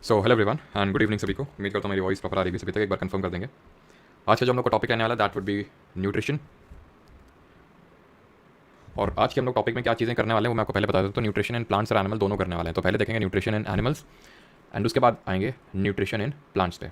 So hello everyone and good evening सभी को। उम्मीद करता हूँ मेरी वॉइस प्रॉपर आ रही है, सभी तक एक बार कंफर्म कर देंगे। आज का जो हम लोग का टॉपिक आने वाला दैट वुड बी न्यूट्रिशन। और आज के हम लोग टॉपिक में क्या चीज़ें करने वाले हैं वो मैं आपको पहले बता देता हूँ। तो न्यूट्रिशन इन प्लांट्स और एनिमल दोनों करने वाले हैं। तो पहले देखेंगे न्यूट्रिशन इन एनिमल्स एंड उसके बाद आएंगे न्यूट्रिशन इन प्लांट्स पे।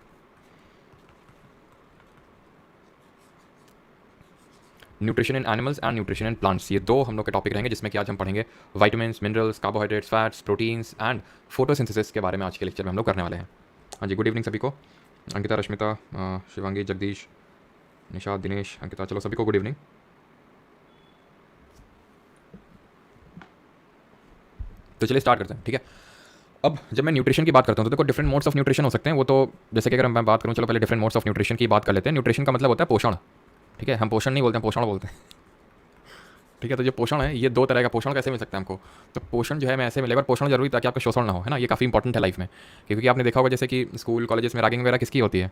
Nutrition in animals and nutrition in plants, ये दो हम लोग के टॉपिक रहेंगे जिसमें कि आज हम पढ़ेंगे vitamins, minerals, carbohydrates, fats, proteins and photosynthesis के बारे में आज के लेक्चर में हम लोग करने वाले हैं। हाँ जी, गुड इवनिंग सभी को। अंकिता, रश्मिता, शिवांगी, जगदीश, निशाद, दिनेश, अंकिता, चलो सभी को गुड इवनिंग। तो चलिए स्टार्ट करते हैं, ठीक है। अब जब मैं न्यूट्रिशन की बात करता हूँ तो देखो डिफरेंट मोड्स ऑफ न्यूट्रिशन हो सकते हैं। वो तो जैसे कि अगर मैं बात करूँ, चलो पहले डिफरेंट मोड्स ऑफ न्यूट्रिशन की बात कर लेते हैं। न्यूट्रिशन का मतलब होता है पोषण, ठीक है। हम पोषण नहीं बोलते हैं, पोषण बोलते हैं, ठीक है। तो जो पोषण है, ये दो तरह का पोषण कैसे मिल सकता है हमको। तो पोषण जो है मैं ऐसे मिलेगा, पोषण जरूरी ताकि आपका शोषण ना हो, है ना। ये काफ़ी इंपॉर्टेंट है लाइफ में, क्योंकि आपने देखा होगा जैसे कि स्कूल कॉलेजेस में रैगिंग वगैरह किसकी होती है,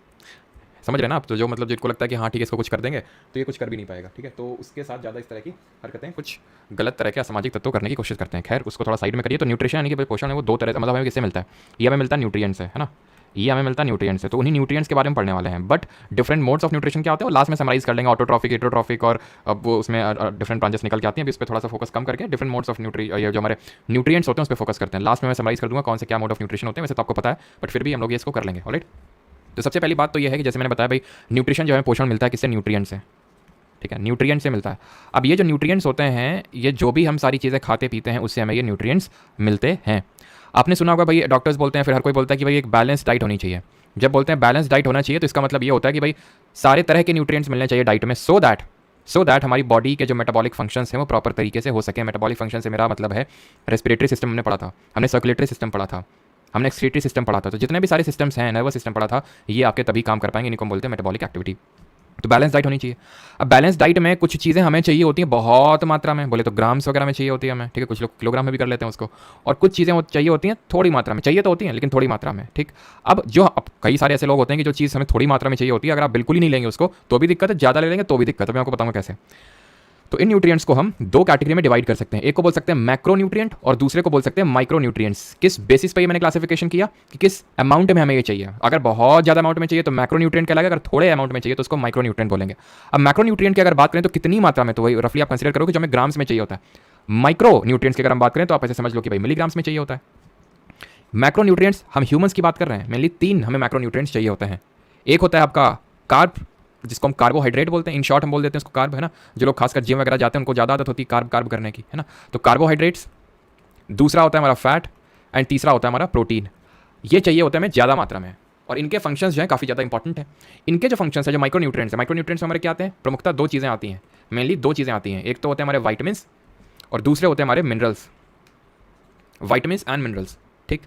समझ रहे हैं ना आप। तो जो मतलब जिनको लगता है कि हाँ ठीक है इसको कुछ कर देंगे, तो ये कुछ कर भी नहीं पाएगा, ठीक है। तो उसके साथ ज़्यादा इस तरह की हरकतें, कुछ गलत तरह के असामाजिक तत्व करने की कोशिश करते हैं। खैर उसको थोड़ा साइड में करिए। तो न्यूट्रिशन यानी कि पोषण है वो दो तरह, मतलब हमें किससे मिलता है, ये हमें मिलता है न्यूट्रिएंट्स से, है ना। ये हमें मिलता है न्यूट्रिएंट्स से। तो उन्हीं न्यूट्रिएंट्स के बारे में पढ़ने वाले हैं। But different modes of nutrition क्या होते हैं वो लास्ट में समराइज कर लेंगे, ऑटोट्रॉफिक, हेटरोट्रॉफिक, और अब वो उसमें डिफरेंट ब्रांचेस निकल के आती हैं। अभी इस पर थोड़ा सा फोकस कम करके डिफरेंट मोड्स ऑफ ये जो हमारे न्यूट्रिएंट्स होते हैं उस पर फोकस करते हैं। लास्ट में मैं समराइज कर दूंगा कौन से क्या मोड ऑफ न्यूट्रिशन होते हैं। वैसे तो आपको पता है, बट फिर भी हम लोग ये इसको कर लेंगे, ऑलराइट। तो सबसे पहली बात तो ये है कि जैसे मैंने बताया भाई, न्यूट्रिशन जो है पोषण मिलता है किससे, न्यूट्रिएंट से, ठीक है। न्यूट्रिएंट से मिलता है। अब ये जो न्यूट्रिएंट्स होते हैं, ये जो भी हम सारी चीज़ें खाते पीते हैं उससे हमें ये न्यूट्रिएंट्स मिलते हैं। आपने सुना होगा भाई, डॉक्टर्स बोलते हैं, फिर हर कोई बोलता है कि भाई एक बैलेंस डाइट होनी चाहिए। जब बोलते हैं बैलेंस डाइट होना चाहिए तो इसका मतलब ये होता है कि भाई सारे तरह के न्यूट्रिएंट्स मिलने चाहिए डाइट में, सो दैट हमारी बॉडी के जो मेटाबॉलिक फंक्शंस हैं वो प्रॉपर तरीके से हो सके। मेटाबॉलिक फंक्शन से मेरा मतलब है रेस्पिरेटरी सिस्टम हमने पढ़ा था, हमने सर्कुलेटरी सिस्टम पढ़ा था, हमने एक्सक्रीटरी सिस्टम पढ़ा था। तो जितने भी सारे सिस्टम्स हैं, नर्वस सिस्टम पढ़ा था, ये आपके तभी काम कर पाएंगे, इनको बोलते हैं मेटाबॉलिक एक्टिविटी। तो बैलेंस डाइट होनी चाहिए। अब बैलेंस डाइट में कुछ चीज़ें हमें चाहिए होती हैं बहुत मात्रा में, बोले तो ग्राम्स वगैरह में चाहिए होती है हमें, ठीक है। कुछ लोग किलोग्राम में भी कर लेते हैं उसको। और कुछ चीज़ें चाहिए होती हैं थोड़ी मात्रा में, चाहिए तो होती हैं लेकिन थोड़ी मात्रा में, ठीक। अब कई सारे ऐसे लोग होते हैं कि जो चीज़ हमें थोड़ी मात्रा में चाहिए होती है, अगर आप बिल्कुल ही नहीं लेंगे उसको तो भी दिक्कत है, ज़्यादा ले लेंगे तो भी दिक्कत है। मैं आपको बताऊंगा कैसे। तो इन न्यूट्रिएंट्स को हम दो कैटेगरी में डिवाइड कर सकते हैं। एक को बोल सकते हैं मैक्रो न्यूट्रिएंट और दूसरे को बोल सकते हैं माइक्रो न्यूट्रिएंट्स। किस बेसिस पे ये मैंने क्लासिफिकेशन किया कि किस अमाउंट में हमें ये चाहिए। अगर बहुत ज़्यादा अमाउंट में चाहिए तो मैक्रो न्यूट्रिएंट कहलाएगा, अगर थोड़े अमाउंट में चाहिए तो उसको माइक्रो न्यूट्रिएंट बोलेंगे। अब मैक्रो न्यूट्रिएंट की अगर बात करें तो कितनी मात्रा में, तो वही रफली आप कंसिडर करो कि जो हमें ग्राम्स में चाहिए होता है। माइक्रो न्यूट्रिएंट्स की अगर हम बात करें तो आप ऐसे समझ लो कि भाई मिलीग्राम्स में चाहिए होता है। मैक्रो न्यूट्रिएंट्स हम ह्यूमंस की बात कर रहे हैं, मेनली तीन हमें मैक्रो न्यूट्रिएंट्स चाहिए होते हैं। एक होता है आपका कार्ब, जिसको हम कार्बोहाइड्रेट बोलते हैं, इन शॉर्ट हम बोल देते हैं उसको कार्ब, है ना। जो लोग खासकर जिम वगैरह जाते हैं उनको ज़्यादा आदत होती है कार्ब कार्ब करने की, है ना। तो कार्बोहाइड्रेट्स, दूसरा होता है हमारा फैट, एंड तीसरा होता है हमारा प्रोटीन। ये चाहिए होता है हमें ज़्यादा मात्रा में, और इनके फंक्शंस जो हैं काफ़ी ज़्यादा इंपॉर्टेंट है। इनके जो फंक्शंस है, जो माइक्रो न्यूट्रिएंट्स है, माइक्रो न्यूट्रिएंट्स हमारे क्या आते हैं, प्रमुखता दो चीज़ें आती हैं, मेनली दो चीज़ें आती हैं। एक तो होते हैं हमारे वाइटामिन्स और दूसरे होते हैं हमारे मिनरल्स, वाइटामिन्स एंड मिनरल्स, ठीक।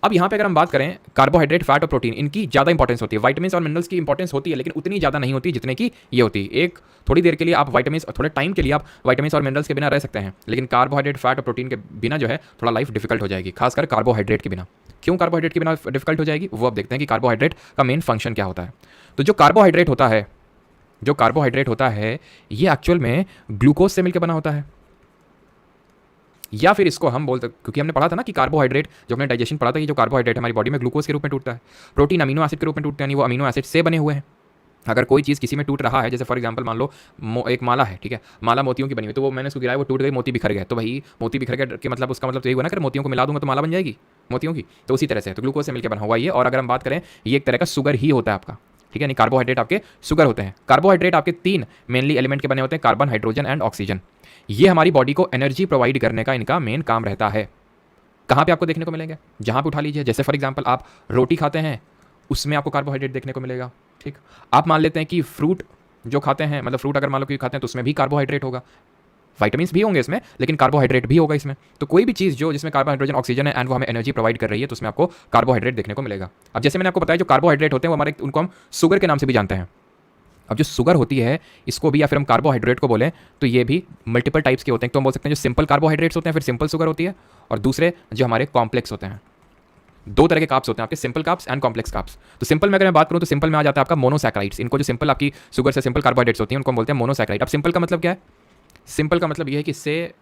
अब यहाँ पे अगर हम बात करें कार्बोहाइड्रेट, फैट और प्रोटीन, इनकी ज़्यादा इंपॉर्टेंस होती है। वाइटामिन्स और मिनरल्स की इंपॉर्टेंस होती है लेकिन उतनी ज़्यादा नहीं होती जितने की ये होती है। एक थोड़ी देर के लिए आप वाइटामिन्स, थोड़े टाइम के लिए आप वाइटामिन्स और मिनरल्स के बिना रह सकते हैं, लेकिन कार्बोहाइड्रेट, फैट और प्रोटीन के बिना जो है थोड़ा लाइफ डिफिकल्ट हो जाएगी, खासकर कार्बोहाइड्रेट के बिना। क्यों कार्बोहाइड्रेट के बिना डिफिकल्ट हो जाएगी, वो अब देखते हैं कि कार्बोहाइड्रेट का मेन फंक्शन क्या होता है। तो जो कार्बोहाइड्रेट होता है, ये एक्चुअल में ग्लूकोज से मिलकर बना होता है, या फिर इसको हम बोलते, क्योंकि हमने पढ़ा था ना कि कार्बोहाइड्रेट, जो हमने डाइजेशन पढ़ा था कि जो कार्बोहाइड्रेट हमारी बॉडी में ग्लूकोज के रूप में टूटता है, प्रोटीन अमीनो एसिड के रूप में टूटते हैं, यानी वो अमीनो एसिड से बने हुए हैं। अगर कोई चीज़ किसी में टूट रहा है, जैसे फॉर एग्जांपल मान लो एक माला है, ठीक है, माला मोतियों की बनी हुई, तो वो मैंने उसको गिराया, वो टूट गई, मोती बिखर गए, तो भाई मोती बिखर गए कि मतलब उसका मतलब तो यही हुआ ना कि मोतियों को मिला दूंगा तो माला बन जाएगी मोतियों की। तो उसी तरह से तो ग्लूकोज से मिलकर बना हुआ ये। और अगर हम बात करें, ये एक तरह का शुगर ही होता है आपका, ठीक है, यानी कार्बोहाइड्रेट आपके शुगर होते हैं। कार्बोहाइड्रेट आपके तीन मेनली एलिमेंट के बने होते हैं, कार्बन, हाइड्रोजन एंड ऑक्सीजन। ये हमारी बॉडी को एनर्जी प्रोवाइड करने का इनका मेन काम रहता है। कहाँ पे आपको देखने को मिलेंगे, जहाँ पे उठा लीजिए, जैसे फॉर एग्जांपल आप रोटी खाते हैं, उसमें आपको कार्बोहाइड्रेट देखने को मिलेगा, ठीक। आप मान लेते हैं कि फ्रूट जो खाते हैं, मतलब फ्रूट अगर मान लो कि खाते हैं तो उसमें भी कार्बोहाइड्रेट होगा, विटामिन्स भी होंगे इसमें, लेकिन कार्बोहाइड्रेट भी होगा इसमें। तो कोई भी चीज़ जो जिसमें कार्बन, हाइड्रोजन, ऑक्सीजन है एंड वो हमें एनर्जी प्रोवाइड कर रही है, तो उसमें आपको कार्बोहाइड्रेट देखने को मिलेगा। अब जैसे मैंने आपको बताया, जो कार्बोहाइड्रेट होते हैं वो हमारे, उनको हम शुगर के नाम से भी जानते हैं। अब जो शुगर होती है, इसको भी या फिर हम कार्बोहाइड्रेट को बोलें तो ये भी मल्टीपल टाइप्स के होते हैं। तो हम बोल सकते हैं जो सिंपल कार्बोहाइड्रेट्स होते हैं, फिर सिंपल शुगर होती है, और दूसरे जो हमारे कॉम्प्लेक्स होते हैं। दो तरह के कार्ब्स होते हैं आपके, simple carbs and complex carbs. तो सिंपल में अगर मैं बात करूं तो सिंपल में आ जाता है आपका मोनोसैकेराइड्स। इनको जो सिंपल आपकी शुगर से सिंपल कार्बोहाइड्रेट्स होती हैं उनको हम बोलते हैं मोनोसैकेराइड। अब सिंपल का मतलब क्या है, सिंपल का मतलब ये है कि इससे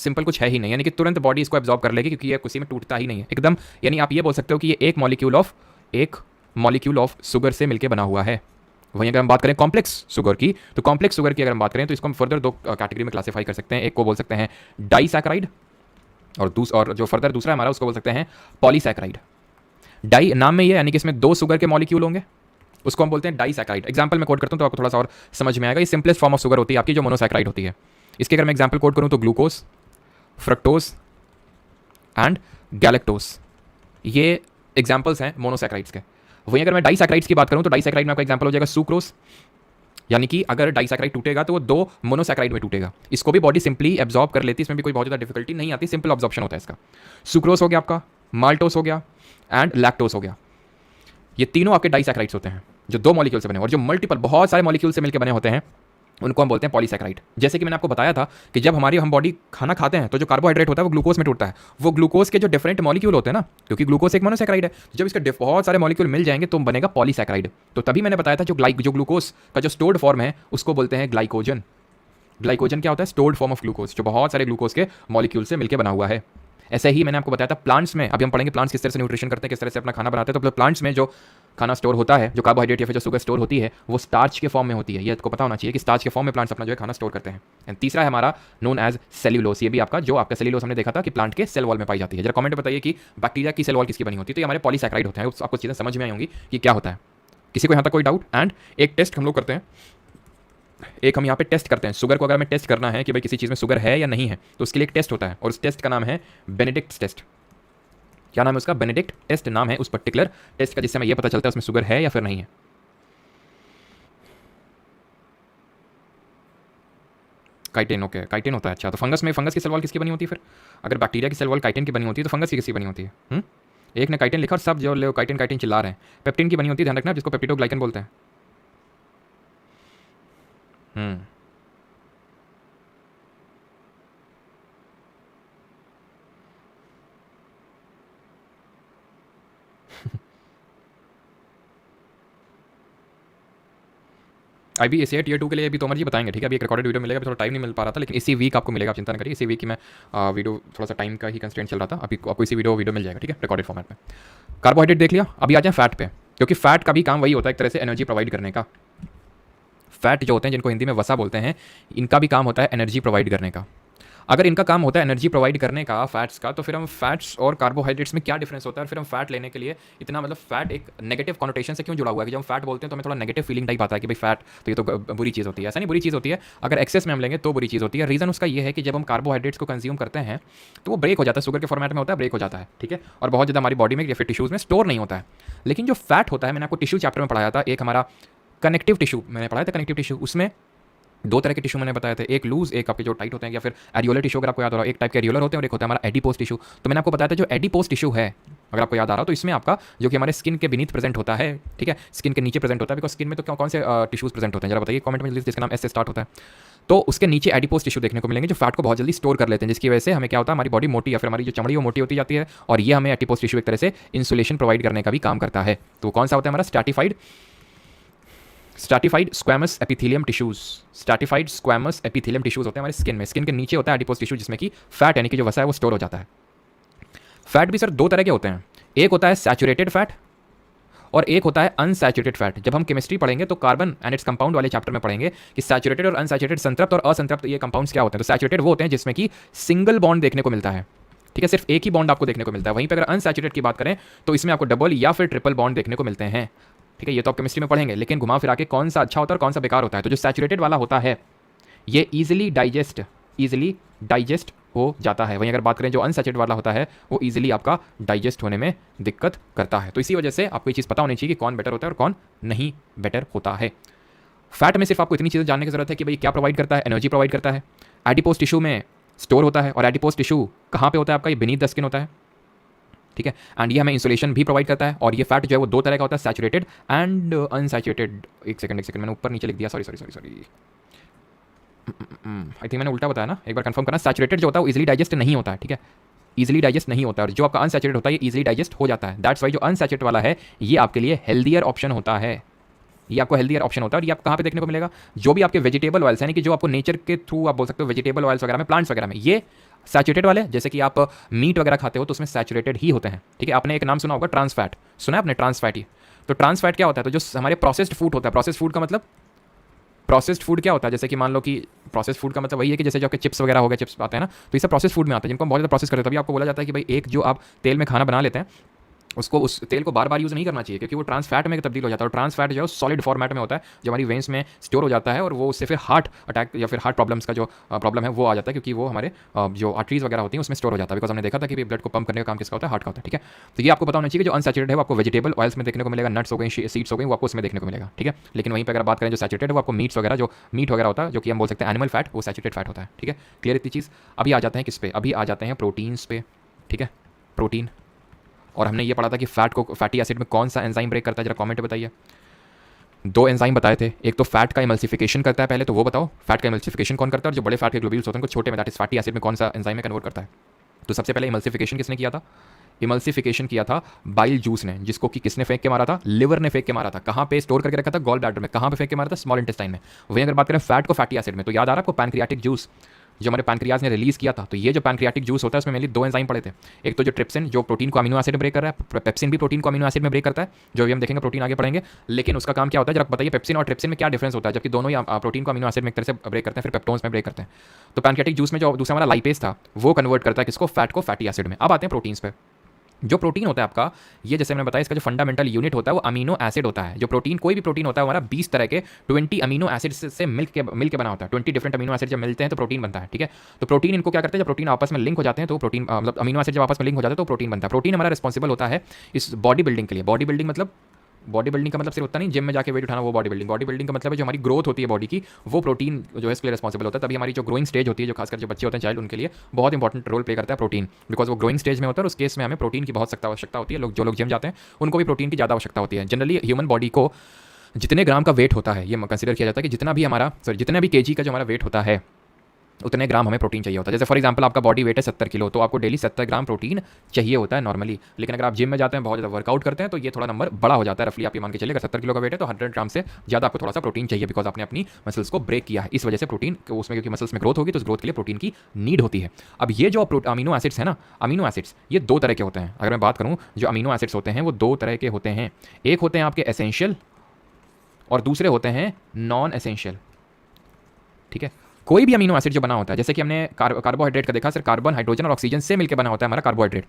सिंपल कुछ है ही नहीं, यानी कि तुरंत बॉडी इसको एब्जॉर्ब कर लेगी क्योंकि ये किसी में टूटता ही नहीं है एकदम। यानी आप ये बोल सकते हो कि ये एक मॉलिक्यूल ऑफ शुगर से मिलकर बना हुआ है। वहीं अगर हम बात करें कॉम्प्लेक्स शुगर की, तो कॉम्प्लेक्स शुगर की अगर हम बात करें तो इसको हम फर्दर दो कैटेगरी में क्लासीफाई कर सकते हैं। एक को बोल सकते हैं डाइसैकेराइड और जो फर्दर दूसरा हमारा उसको बोल सकते हैं पॉलीसैकेराइड। डाई नाम में ये यानी कि इसमें 2 शुगर के मॉलिक्यूल होंगे, उसको हम बोलते हैं डाइसैकेराइड। एग्जांपल में कोट करता हूं तो आपको थोड़ा सा और समझ में आएगा। ये सिंपलेस्ट फॉर्म ऑफ शुगर होती है आपकी, जो मोनोसैकेराइड होती है। इसके अगर मैं एग्जांपल कोट करूं तो ग्लूकोज, फ्रक्टोज एंड गैलेक्टोज, ये एग्जांपल्स हैं मोनोसैकेराइड्स के। वहीं अगर मैं डाइसैकेराइड्स की बात करूं तो डाइसैकेराइड में आपका एग्जांपल हो जाएगा सुक्रोज, यानी कि अगर डाइसैकेराइड टूटेगा तो वो 2 मोनोसैकेराइड में टूटेगा। इसको भी बॉडी सिंपली एब्जॉर्ब कर लेती है, इसमें भी कोई बहुत ज़्यादा डिफिकल्टी नहीं आती, सिंपल ऑब्जॉर्प्शन होता है इसका। सुक्रोज हो गया आपका, माल्टोस हो गया एंड लैक्टोस हो गया। ये तीनों आपके डाइसैकेराइड्स होते हैं जो 2 मॉलिक्यूल से बने, और जो मल्टीपल बहुत सारे मॉलिक्यूल से मिलकर बने होते हैं उनको हम बोलते हैं पॉलीसैकेराइड। जैसे कि मैंने आपको बताया था कि जब हम बॉडी खाना खाते हैं तो जो कार्बोहाइड्रेट होता है वो ग्लूकोज में टूटता है। वो ग्लूकोज के जो डिफरेंट मॉलिक्यूल होते हैं ना, क्योंकि ग्लूकोज एक मोनोसैकेराइड है, जब इसके बहुत सारे मॉलिक्यूल मिल जाएंगे तो बनेगा पॉलीसैकेराइड। तो तभी मैंने बताया था जो ग्लूकोज का जो स्टोर्ड फॉर्म है उसको बोलते हैं ग्लाइकोजन। ग्लाइकोजन क्या होता है? स्टोर्ड फॉर्म ऑफ ग्लूकोज, जो बहुत सारे ग्लूकोज के मॉलिक्यूल से मिलकर बना हुआ है। ऐसे ही मैंने आपको बताया था प्लांट्स में, अभी हम पढ़ेंगे प्लांट्स किस तरह से न्यूट्रिशन करते हैं, किस तरह से अपना खाना बनाते हैं। तो प्लांट्स में जो खाना स्टोर होता है, जो कार्बोहाइड्रेट या फिर जो शुगर स्टोर होती है, वो स्टार्च के फॉर्म में होती है। ये आपको पता होना चाहिए कि स्टार्च के फॉर्म में प्लांट्स अपना जो है खाना स्टोर करते हैं। एंड तीसरा है हमारा नोन एज सेल्यूलोस। ये भी आपका सेल्यूलोस हमने देखा था कि प्लांट के सेल वॉल में पाई जाती है। जरा कमेंट में बताइए कि बैक्टीरिया की सेल वॉल किसकी बनी होती है। तो ये हमारे पॉलीसैकेराइड होते हैं। आपको चीज़ें समझ में आई होंगी कि क्या होता है। किसी को यहाँ तक कोई डाउट? एंड एक टेस्ट हम लोग करते हैं, एक हम यहाँ पे टेस्ट करते हैं शुगर को। अगर हमें टेस्ट करना है कि भाई किसी चीज़ में शुगर है या नहीं है, तो उसके लिए एक टेस्ट होता है, और उस टेस्ट का नाम है बेनेडिक्ट टेस्ट। क्या नाम है उसका? बेनेडिक्ट टेस्ट नाम है उस पर्टिकुलर टेस्ट का, जिससे हमें यह पता चलता है उसमें शुगर है या फिर नहीं है। काइटिन, ओके, काइटिन होता है। अच्छा, तो फंगस की सेल वॉल किसकी बनी होती है फिर? अगर बैक्टीरिया की सेल वॉल काइटिन की बनी होती है तो फंगस की किसकी बनी होती है? एक ने काइटिन लिखा और सब जो लोग काइटिन काइटिन चिल्ला रहे हैं। पेप्टिन की बनी होती है, ध्यान रखना, जिसको पेप्टिडोग्लाइकन बोलते हैं। IBACI टीयर 2 के लिए अभी तोमर जी बताएंगे, ठीक है। अभी एक रिकॉर्डेड वीडियो मिलेगा, अभी थोड़ा टाइम नहीं मिल पा रहा था, लेकिन इसी वीक आपको मिलेगा, आप चिंता न करिए। इसी वीक की मैं वीडियो, थोड़ा सा टाइम का ही कंस्ट्रेंट चल रहा था, अभी आपको इसी वीडियो मिल जाएगा, ठीक है, रिकॉर्डेड फॉर्मेट में। कार्बोहाइड्रेट देख लिया, अभी आ जाए फैट पे, क्योंकि फैट का भी काम वही होता है एक तरह से एनर्जी प्रोवाइड करने का। फैट जो होते हैं, जिनको हिंदी में वसा बोलते हैं, इनका भी काम होता है एनर्जी प्रोवाइड करने का। अगर इनका काम होता है एनर्जी प्रोवाइड करने का फैट्स का, तो फिर हम फैट्स और कार्बोहाइड्रेट्स में क्या डिफरेंस होता है? और फिर हम फैट लेने के लिए इतना, मतलब फैट एक नेगेटिव कॉनोटेशन से क्यों जुड़ा हुआ है कि जब हम फैट बोलते हैं तो हमें थोड़ा नेगेटिव फीलिंग टाइप आता है कि भाई फैट तो ये तो बुरी चीज़ होती है। ऐसा नहीं, बुरी चीज़ होती है, अगर एक्सेस में हम लेंगे तो बुरी चीज़ होती है। रीज़न उसका ये है कि जब हम कार्बोहाइड्रेट्स को कंज्यूम करते हैं तो वो ब्रेक हो जाता है, शुगर के फॉर्मेट में होता है, ब्रेक हो जाता है, ठीक है, और बहुत ज़्यादा हमारी बॉडी में या फिर टिश्यूज़ में स्टोर नहीं होता है। लेकिन जो फैट होता है, मैंने आपको टिश्यू चैप्टर में पढ़ाया था, एक हमारा कनेक्टिव टिश्यू मैंने पढ़ाया था, कनेक्टिव टिश्यू, उसमें 2 तरह के टिश्यू मैंने बताए थे, एक लूज, एक आपके जो टाइट होते हैं, या फिर एरियोलर टिश्यू अगर आपको याद हो रहा है, एक टाइप के एरियोलर होते हैं और एक होता है हमारा एडिपोज टिश्यू। तो मैंने आपको बताया था जो एडिपोज टिश्यू है, अगर आपको याद आ रहा हो, तो इसमें आपका जो कि हमारे स्किन के बीनीथ प्रेजेंट होता है, ठीक है, स्किन के नीचे प्रेजेंट होता है। बिकॉज स्किन में तो कौन से टिश्यूज प्रेजेंट होते हैं, जरा बताइए कमेंट में, जिसका नाम एस से स्टार्ट होता है। तो उसके नीचे एडिपोज टिश्यू देखने को मिलेंगे जो फैट को बहुत जल्दी स्टोर कर लेते हैं, जिसकी वजह से हमें क्या होता है, हमारी बॉडी मोटी या फिर हमारी जो चमड़ी वो मोटी होती जाती है, और ये हमें एडिपोज टिश्यू एक तरह से इंसुलेशन प्रोवाइड करने का भी काम करता है। तो कौन सा होता है हमारा? Stratified squamous epithelium tissues. Stratified squamous epithelium tissues होते हैं हमारे स्किन में। स्किन के नीचे होता है एडिपोज टिश्यू, जिसमें कि फैट यानी कि जो वसा है वो स्टोर हो जाता है। फैट भी सर 2 तरह के होते हैं, एक होता है सैचुरेटेड फैट और एक होता है अनसैचुरेटेड फैट। जब हम केमिस्ट्री पढ़ेंगे तो कार्बन एंड इट्स कंपाउंड वाले चैप्टर में पढ़ेंगे कि सैचुरेटेड और अनसैचुरेटेड, संतृप्त और असंतृप्त, ये कंपाउंड्स क्या होते हैं। तो सैचुरेटेड वो होते हैं जिसमें कि सिंगल बॉन्ड देखने को मिलता है, ठीक है, सिर्फ एक ही बॉन्ड आपको देखने को मिलता है। वहीं पर अगर अनसैचुरेटेड की बात करें तो इसमें आपको डबल या फिर ट्रिपल बॉन्ड देखने को मिलते हैं, ठीक है। ये तो आप केमिस्ट्री में पढ़ेंगे, लेकिन घुमा फिरा के कौन सा अच्छा होता है और कौन सा बेकार होता है। तो जो सैचुरेटेड वाला होता है ये इजीली डाइजेस्ट हो जाता है। वहीं अगर बात करें जो अनसैचुरेटेड वाला होता है वो इजीली आपका डाइजेस्ट होने में दिक्कत करता है। तो इसी वजह से आपको ये चीज़ पता होनी चाहिए कि कौन बेटर होता है और कौन नहीं बेटर होता है। फैट में सिर्फ आपको इतनी चीज़ें जानने की जरूरत है कि भाई क्या प्रोवाइड करता है, एनर्जी प्रोवाइड करता है, एडिपोज टिश्यू में स्टोर होता है, और एडिपोज टिश्यू कहाँ पे होता है आपका? ये बीनीथ द स्किन होता है, ठीक है। एंड ये हमें इंसुलेशन भी प्रोवाइड करता है। और ये फैट जो है वो 2 तरह का होता है, सैचुरेटेड एंड अनसैचुरेटेड। एक सेकंड मैंने ऊपर नीचे लिख दिया, सॉरी आई थिंक मैंने उल्टा बताया ना, एक बार कंफर्म करना। सैचुरेटेड जो होता है वो इजीली डाइजेस्ट नहीं होता है, ठीक है, इजीली डाइजेस्ट नहीं होता है, और जो आपका अनसैचुरेटेड होता है ये इजीली डाइजेस्ट हो जाता है। दैट्स वाई जो अनसैचुरेटेड वाला है ये आपके लिए हेल्दियर ऑप्शन होता है, ये आपको हेल्दियर ऑप्शन होता है। और ये आप कहाँ पे देखने को मिलेगा? जो भी आपके वेजिटेबल ऑयल्स, यानी कि जो आपको नेचर के थ्रू आप बोल सकते हो वेजिटेबल ऑयल्स वगैरह में, प्लांट्स वगैरह में, ये सैचुरेटेड वाले जैसे कि आप मीट वगैरह खाते हो तो उसमें सैचुरेटेड ही होते हैं, ठीक है। आपने एक नाम सुना होगा ट्रांस फैट, सुना है आपने ट्रांस फैट ही। तो ट्रांस फैट क्या होता है, तो जो हमारे प्रोसेस्ड फूड होता है, प्रोसेस्ड फूड का मतलब, प्रोसेस्ड फूड क्या होता है, जैसे कि मान लो कि प्रोसेस्ड फूड का मतलब वही है कि जैसे जो आपके चिप्स वगैरह हो गए, चिप्स आते हैं ना, तो ये सब प्रोसेस्ड फूड में आता है, जिनको हम बहुत ज़्यादा प्रोसेस करते हैं। तभी आपको बोला जाता है कि भाई एक जो आप तेल में खाना बना लेते हैं उसको, उस तेल को बार बार यूज़ नहीं करना चाहिए, क्योंकि वो ट्रांस फैट में तब्दील हो जाता है। और ट्रांस फैट जो है सॉलिड फॉर्मेट में होता है, जो हमारी वेंस में स्टोर हो जाता है, और वो उससे फिर हार्ट अटैक या फिर हार्ट प्रॉब्लम्स का जो प्रॉब्लम है वो आ जाता है, क्योंकि वो हमारे जो आर्टरीज वगैरह होती हैं उसमें स्टोर हो जाता है। बिकॉज हमने देखा था कि ब्लड को पंप करने का काम किसका होता है, हार्ट का होता है, ठीक है। तो ये आपको पता होना चाहिए कि जो अनसैचुरेटेड है वो आपको वेजिटेबल ऑयल्स में देखने को मिलेगा, नट्स हो गई, सीड्स हो गई, वो आपको उसमें देखने को मिलेगा, ठीक है। लेकिन वहीं पर अगर बात करें जो सैचुरेटेड है वो आपको मीट्स वगैरह, जो मीट वगैरह होता है, जो कि हम बोल सकते हैं एनिमल फैट, वो सैचुरेटेड फैट होता है, ठीक है। क्लियर इतनी चीज़। अभी आ जाते हैं किस पे, अभी आ जाते हैं प्रोटीन्स पे, ठीक है। प्रोटीन, और हमने ये पढ़ा था कि फैट को, फैटी एसिड में कौन सा एंजाइम ब्रेक करता है, जरा कमेंट बताइए। 2 एंजाइम बताए थे, एक तो फैट का इमल्सिफिकेशन करता है, पहले तो वो बताओ फैट का इमल्सिफिकेशन कौन करता है, और जो बड़े फैट के ग्लोब्यूल्स होते हैं उनको छोटे में, दैट इज फैटी एसिड में कौन सा एंजाइम में कन्वर्ट करता है। तो सबसे पहले इमल्सिफिकेशन किसने किया था, इमल्सिफिकेशन किया था बाइल जूस ने, जिसको कि किसने फेंक के मारा था, लिवर ने फेंक के मारा था। कहाँ पे स्टोर करके रखा था, गॉल ब्लैडर में। कहाँ पे फेंक के मारा था, स्मॉल इंटेस्टाइन में। वहीं अगर बात करें फैट को फैटी एसिड में, तो याद आ रहा है आपको पैनक्रियाटिक जूस जो हमारे पैनक्रियाज ने रिलीज किया था। तो ये जो पैनक्रियाटिक जूस होता है उसमें मेनली 2 एंजाइम पड़े थे, एक तो जो ट्रिप्सिन जो प्रोटीन को अमीनो एसिड में ब्रेक कर रहा है, पेप्सिन भी प्रोटीन को अमीनो एसिड में ब्रेक करता है, जो भी हम देखेंगे प्रोटीन आगे पढ़ेंगे। लेकिन उसका काम क्या होता है जरा बताइए, पेप्सिन और ट्रिप्सिन में क्या डिफरेंस होता है, जबकि दोनों ही प्रोटीन को अमीनो एसिड में एक तरह से ब्रेक करते हैं, फिर पेप्टोन्स में ब्रेक करते हैं। तो पैनक्रियाटिक जूस में जो दूसरा हमारा लाइपेज था वो कन्वर्ट करता है किसको, फैट को फैटी एसिड में। अब आते हैं प्रोटीन्स पे। जो प्रोटीन होता है आपका, ये जैसे मैंने बताया इसका जो फंडामेंटल यूनिट होता है वो अमीनो एसिड होता है। जो प्रोटीन, कोई भी प्रोटीन होता है हमारा 20 तरह के 20 अमीनो एसिड से मिल के बना होता है। 20 डिफरेंट अमीनो एसिड जब मिलते हैं तो प्रोटीन बनता है, ठीक है। तो प्रोटीन इनको क्या करते हैं, जब प्रोटीन आपस में लिंक हो जाते हैं तो प्रोटीन, मतलब अमीनो एसिड जब आपस में लिंक हो जाते हैं तो प्रोटीन बनता है। प्रोटीन हमारा रिस्पॉन्सिबल होता है इस बॉडी बिल्डिंग के लिए। बॉडी बिल्डिंग मतलब, बॉडी बिल्डिंग का मतलब सिर्फ होता नहीं जिम में जाके वेट उठाना, वो बॉडी बिल्डिंग। बॉडी बिल्डिंग का मतलब है जो हमारी ग्रोथ होती है बॉडी की, वो प्रोटीन जो है इसके लिए रिस्पॉन्सिबल होता है। तभी हमारी जो ग्रोइंग स्टेज होती है, जो खासकर जो बच्चे होते हैं चाइल्ड, उनके लिए बहुत इंपॉर्टेंट रोल प्ले करता है प्रोटीन, बिकॉज वो ग्रोइंग स्टेज में होता है। और उस केस में हमें प्रोटीन की बहुत सख्त आवश्यकता होती है। जो लोग जिम जाते हैं उनको भी प्रोटीन की ज़्यादा आवश्यकता होती है। जनरली ह्यूमन बॉडी को जितने ग्राम का वेट होता है, ये कंसिडर किया जाता है कि जितना भी हमारा, जितने भी केजी का जो हमारा वेट होता है उतने ग्राम हमें प्रोटीन चाहिए होता है। जैसे फॉर एग्जांपल आपका बॉडी वेट है 70 किलो, तो आपको डेली 70 ग्राम प्रोटीन चाहिए होता है नॉर्मली। लेकिन अगर आप जिम में जाते हैं, बहुत ज़्यादा वर्कआउट करते हैं, तो ये थोड़ा नंबर बड़ा हो जाता है। रफली आप ये मान के चलिए अगर 70 किलो का वेट है तो 100 ग्राम से ज़्यादा आपको थोड़ा सा प्रोटीन चाहिए, बिकॉज आपने अपनी मसल्स को ब्रेक किया है। इस वजह से प्रोटीन उसमें, क्योंकि मसल्स में ग्रोथ होगी तो उस ग्रोथ के लिए प्रोटीन की नीड होती है। अब ये जो अमीनो एसिड्स है ना, अमीनो एसिड्स ये 2 तरह के होते हैं। अगर मैं बात करूँ जो अमीनो एसिड्स होते हैं वो 2 तरह के होते हैं। एक होते हैं आपके एसेंशियल और दूसरे होते हैं नॉन एसेंशियल, ठीक है। कोई भी अमीनो एसिड जो बना होता है, जैसे कि हमने कार्बोहाइड्रेट का देखा, सिर्फ कार्बन, हाइड्रोजन और ऑक्सीजन से मिलकर बना होता है हमारा कार्बोहाइड्रेट।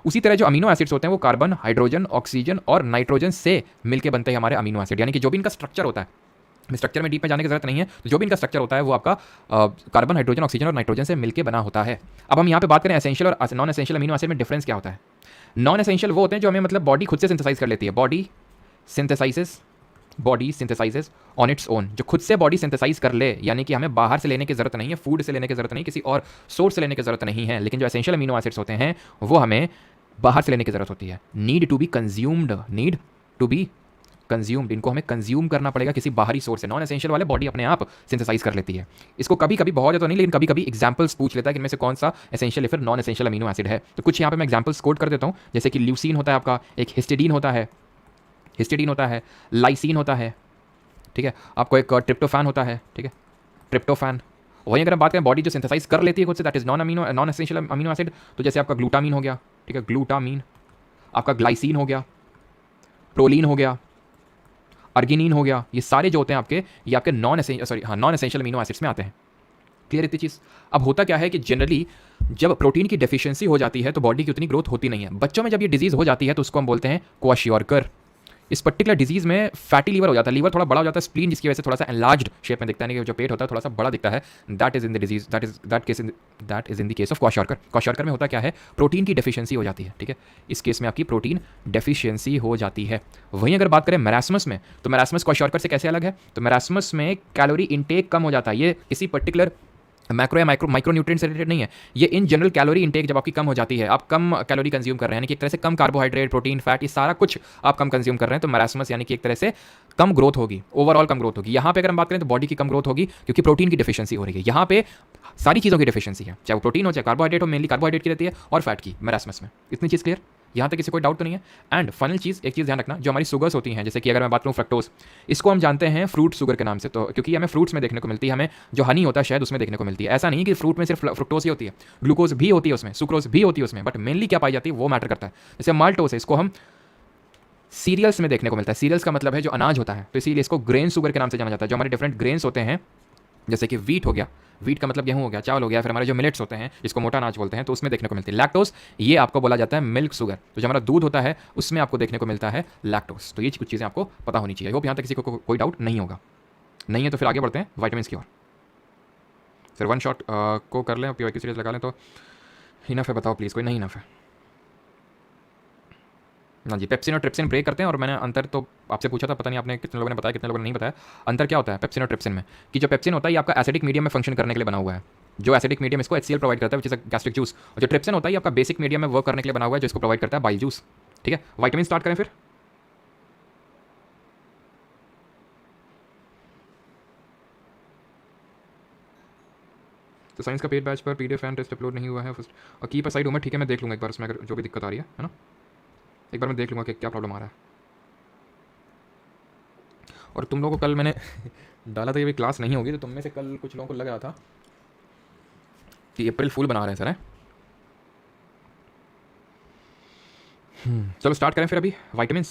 उसी तरह जो अमीनो एसिड्स होते हैं वो कार्बन, हाइड्रोजन, ऑक्सीजन और नाइट्रोजन से मिलकर बनते हैं हमारे अमीनो एसिड। यानी कि जो भी इनका स्ट्रक्चर होता है, स्ट्रक्चर में डीप में जाने की जरूरत नहीं है, तो जो भी इनका स्ट्रक्चर होता है वो आपका कार्बन, हाइड्रोजन, ऑक्सीजन और नाइट्रोजन से मिलकर बना होता है। अब हम यहाँ पे बात करें एसेंशियल और नॉन एसेंशियल अमीनो एसिड में डिफरेंस क्या होता है। नॉन एसेंशियल वो होते हैं जो हमें मतलब बॉडी खुद से सिंथेसाइज कर लेती है, body synthesises on its own, जो खुद से बॉडी सिंथेसाइज कर ले, यानी कि हमें बाहर से लेने की जरूरत नहीं है, फूड से लेने की जरूरत नहीं, किसी और सोर्स से लेने की जरूरत नहीं है। लेकिन जो एसेंशियल अमीनो एसिड्स होते हैं वो हमें बाहर से लेने की जरूरत होती है। नीड टू बी कंज्यूम्ड, इनको हमें कंज्यूम करना पड़ेगा किसी बाहरी सोर्स से। नॉन एसेंशियल वाले बॉडी अपने आप सिंथेसाइज कर लेती है। इसको कभी कभी, बहुत ज़्यादा नहीं लेकिन कभी कभी एग्जाम्पल्स पूछ लेता है कि इनमें से कौन सा एसेंशियल या फिर नॉन एसेंशियल अमीनो एसिड है। तो कुछ यहाँ पे मैं एग्जाम्पल्स कोट कर देता हूँ, जैसे कि ल्यूसीन होता है आपका, एक हिस्टिडीन होता है, लाइसिन होता है, ठीक है। आपको एक ट्रिप्टोफैन होता है, ठीक है, ट्रिप्टोफैन। वहीं अगर हम बात करें बॉडी जो सिंथेसाइज कर लेती है खुद से, that is non essential amino acid, तो जैसे आपका ग्लूटामीन हो गया, ठीक है, ग्लूटामीन, आपका ग्लाइसिन हो गया, प्रोलीन हो गया, अर्गिनिन हो गया, ये सारे जो होते हैं आपके, ये आपके नॉन एसेंशियल अमीनो एसिड्स में आते हैं। क्लियर इतनी चीज़। अब होता क्या है कि जनरली जब प्रोटीन की डेफिशिएंसी हो जाती है तो बॉडी की उतनी ग्रोथ होती नहीं है। बच्चों में जब ये डिजीज़ हो जाती है तो उसको हम बोलते हैं क्वाशियोरकर। इस पर्टिकुलर डिजीज़ में फैटी लीवर हो जाता है, लीवर थोड़ा बड़ा हो जाता है, स्प्लीन जिसकी वजह से थोड़ा सा एनलार्ज्ड शेप में दिखता है, जो पेट होता है थोड़ा सा बड़ा दिखता है। That is in the disease, that is in the case of kwashiorkor. Kwashiorkor में होता क्या है, प्रोटीन की डेफिशिएंसी हो जाती है, ठीक है। इस केस में आपकी प्रोटीन डेफिशिएंसी हो जाती है। वहीं अगर बात करें मैरास्मस में, तो मैरास्मस क्वाशियोरकर से कैसे अलग है, तो मैरास्मस में कैलोरी इंटेक कम हो जाता है। ये किसी पर्टिकुलर मैक्रो या माइक्रो न्यूट्रिएंट से रिलेटेड नहीं है, ये इन जनरल कैलोरी इंटेक जब आपकी कम हो जाती है, आप कम कैलोरी कंज्यूम कर रहे हैं, यानी कि एक तरह से कम कार्बोहाइड्रेट, प्रोटीन, फैट, ये सारा कुछ आप कम कंज्यूम कर रहे हैं, तो मैरास्मस यानी कि एक तरह से कम ग्रोथ होगी, ओवरऑल कम ग्रोथ होगी। यहाँ पे अगर हम बात करें तो बॉडी की कम ग्रोथ होगी क्योंकि प्रोटीन की डिफिशिएंसी हो रही है। यहाँ पे सारी चीज़ों की डिफिशिएंसी है, चाहे वो प्रोटीन हो चाहे कार्बोहाइड्रेट हो, मेनली कार्बोहाइड्रेट की रहती है और फैट की मैरास्मस में। इतनी चीज़ क्लियर। यहाँ तक किसी कोई डाउट तो नहीं है। एंड फाइनल चीज़, एक चीज़ ध्यान रखना, जो हमारी शुगर्स होती हैं, जैसे कि अगर मैं बात करूँ फ्रक्टोज, इसको हम जानते हैं फ्रूट शुगर के नाम से, तो क्योंकि हमें फ्रूट्स में देखने को मिलती है, हमें जो हनी होता है शायद उसमें देखने को मिलती है। ऐसा नहीं कि फ्रूट में सिर्फ फ्रुक्टोज ही होती है, ग्लूकोज भी होती है उसमें, सुक्रोज भी होती है उसमें, बट मेनली क्या पाई जाती है वो मैटर करता है। जैसे माल्टोस है, इसको हम सीरियल्स में देखने को मिलता है। सीरियल्स का मतलब है जो अनाज होता है, तो इसीलिए इसको ग्रेन शुगर के नाम से जाना जाता है। जो हमारे डिफरेंट ग्रेन्स होते हैं, जैसे कि वीट हो गया, वीट का मतलब गेहूं हो गया, चावल हो गया, फिर हमारे जो मिलेट्स होते हैं जिसको मोटा अनाज बोलते हैं, तो उसमें देखने को मिलती है लैक्टोज। ये आपको बोला जाता है मिल्क शुगर। तो जो हमारा दूध होता है उसमें आपको देखने को मिलता है लैक्टोज। तो ये कुछ चीज़ें आपको पता होनी चाहिए। होप यहाँ तक किसी को कोई डाउट नहीं होगा। नहीं है तो फिर आगे बढ़ते हैं वाइटामिन की ओर। फिर वन शॉट को कर लें, पीवाई की सीरीज लगा लें, तो इनफ है, बताओ प्लीज़, कोई नहीं इनफ है ना जी। पेप्सिन और ट्रिप्सिन ब्रेक करते हैं, और मैंने अंतर तो आपसे पूछा था, पता नहीं आपने कितने लोगों ने बताया, कितने लोगों ने नहीं बताया। अंतर क्या होता है पेप्सिन और ट्रिप्सिन में, कि जो पेप्सिन होता है ये आपका एसिडिक मीडियम में फंक्शन करने के लिए बना हुआ है। जो एसिडिक मीडियम इसको HCl प्रोवाइड करता है, विच इज गैस्ट्रिक जूस। और जो ट्रिप्सिन होता है ये आपका बेसिक मीडियम में वर्क करने के लिए बना हुआ है, जो इसको प्रोवाइड करता है बाइल जूस। ठीक है, वाइटामिन स्टार्ट करें फिर। तो साइंस का पेड बैच पर PDF एंड टेस्ट अपलोड नहीं हुआ है फर्स्ट, और कीप असाइड हूँ मैं, ठीक है, मैं देख लूँगा एक बार उसमें, अगर जो भी दिक्कत आ रही है ना, एक बार मैं देख लूँगा कि क्या प्रॉब्लम आ रहा है। और तुम लोगों को कल मैंने डाला था ये भी क्लास नहीं होगी, तो तुम में से कल कुछ लोगों को लग रहा था कि अप्रैल फूल बना रहे हैं सर, है। चलो स्टार्ट करें फिर अभी वाइटामिन्स।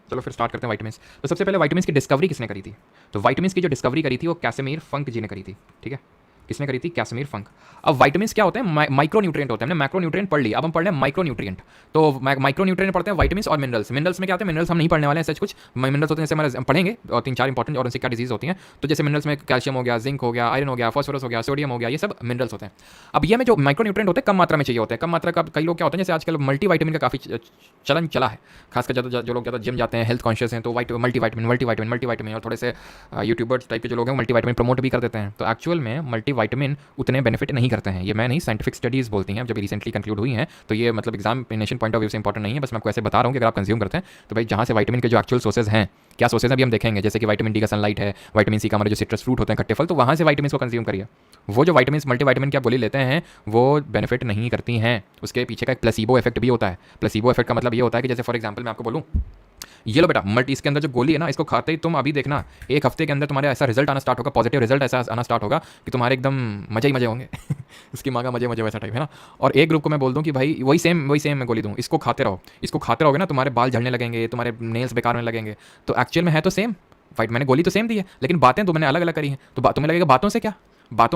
चलो फिर स्टार्ट करते हैं वाइटामिन्स। तो सबसे पहले वाइटामिन्स की डिस्कवरी किसने करी थी? तो वाइटामिन्स की जो डिस्कवरी करी थी वो कैसिमिर फंक जी ने करी थी। ठीक है, किसने करी थी? कैसिमिर फंक। अब वाइटामिन्स क्या होते हैं? माइक्रो न्यूट्रिएंट होते हैं। हमने मैक्रो न्यूट्रिएंट पढ़ लिया, अब हम पढ़ रहे हैं माइक्रो न्यूट्रिएंट। तो माइक्रो न्यूट्रिएंट पढ़ते हैं वाइटामिन्स और मिनरल्स। मिनरल्स में क्या होते हैं? मिनरल्स हम नहीं पढ़ने वाले हैं, सच कुछ मिनरल्स होते हैं जैसे हमारे पढ़ेंगे, और 3-4 इंपॉर्टेंट, और उनसे क्या डिजीज होती हैं। तो जैसे मिनरल्स में कैल्शियम हो गया, जिंक हो गया, आयरन हो गया, फॉस्फोरस हो गया, सोडियम हो गया, ये सब मिनरल्स होते हैं। अब ये में जो माइक्रो न्यूट्रिएंट होते हैं कम मात्रा में चाहिए होते हैं। कम मात्रा का कई लोग क्या होते हैं, जैसे आजकल मल्टीविटामिन का काफ़ी चलन चला है, खासकर जो लोग ज़्यादा जिम जाते हैं, हेल्थ कॉन्शियस हैं, तो मल्टीविटामिन, और थोड़े से यूट्यूबर्स टाइप के जो लोग हैं मल्टीविटामिन प्रमोट भी कर देते हैं। तो एक्चुअल में मल्टीविटामिन उतने बेनिफिट नहीं करते हैं। ये मैं नहीं, साइंटिफिक स्टडीज़ बोलती हैं, जब रिसेंटली कंक्लूड हुई हैं। तो ये मतलब एग्जामिनेशन पॉइंट ऑफ व्यू से इंपॉर्टेंट नहीं है, बस मैं आपको ऐसे बता रहा हूँ कि अगर आप कंज्यूम करते हैं तो भाई जहाँ से विटामिन के जो एक्चुअल सोर्सेज हैं, क्या सोर्सेज हैं अभी हम देखेंगे, जैसे कि विटामिन डी का सनलाइट है, विटामिन सी का हमारे जो सिट्रस फ्रूट होते हैं, खट्टे फल, तो वहाँ से विटामिन को कंज्यूम करिए। वो जो विटामिन मल्टीविटामिन की आप गोली लेते हैं वो बेनिफिट नहीं करती हैं, उसके पीछे का एक प्लेसिबो इफेक्ट भी होता है। प्लेसिबो इफेक्ट का मतलब ये होता है कि जैसे फॉर एग्जाम्पल मैं आपको बोलूँ, ये लो बेटा मल्टी, इसके अंदर जो गोली है ना, इसको खाते ही तुम अभी देखना 1 हफ्ते के अंदर तुम्हारे ऐसा रिजल्ट आना स्टार्ट होगा, पॉजिटिव रिजल्ट ऐसा आना स्टार्ट होगा कि तुम्हारे एकदम मजे ही मजे होंगे इसकी माँ का मजे वैसा टाइप है ना। और एक ग्रुप को मैं बोल दूँ कि भाई वही सेम मैं गोली दूँ, इसको खाते रहो, इसको खाते रहोगे ना, तुम्हारे बाल झड़ने लगेंगे, तुम्हारे नेल्स बेकार होने लगेंगे। तो एक्चुअल में है तो सेम, फाइट मैंने गोली तो सेम दी है, लेकिन बातें तो मैंने अलग अलग करी हैं। तो तुम्हें लगेगा बातों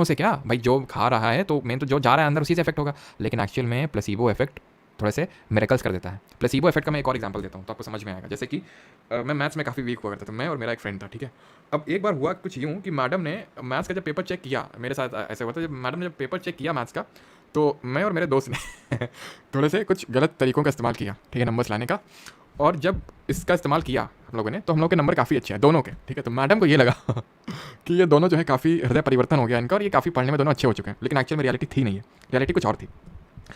से क्या भाई, जो खा रहा है तो मेन तो जो जा रहा है अंदर उसी से इफेक्ट होगा, लेकिन एक्चुअल में प्लेसिबो इफेक्ट थोड़े से मिरेकल्स कर देता है। प्लेसिबो इफेक्ट का मैं एक और एग्जांपल देता हूँ तो आपको समझ में आएगा। जैसे कि मैं मैथ्स में काफ़ी वीक हुआ करता था, मैं और मेरा एक फ्रेंड था, ठीक है। अब एक बार हुआ कुछ यूँ कि मैडम ने मैथ्स का जब पेपर चेक किया, मेरे साथ ऐसे हुआ था, जब मैडम ने जब पेपर चेक किया मैथ्स का, तो मैं और मेरे दोस्त ने थोड़े से कुछ गलत तरीक़ों का इस्तेमाल किया, ठीक है, नंबर्स लाने का। और जब इसका इस्तेमाल किया हम लोगों ने, तो हम लोग के नंबर काफ़ी अच्छे हैं दोनों के, ठीक है। तो मैडम को ये लगा कि ये दोनों जो है काफ़ी हृदय परिवर्तन हो गया इनका, और ये काफ़ी पढ़ने में दोनों अच्छे हो चुके हैं, लेकिन एक्चुअल में रियलिटी थी नहीं है, रियलिटी कुछ और थी।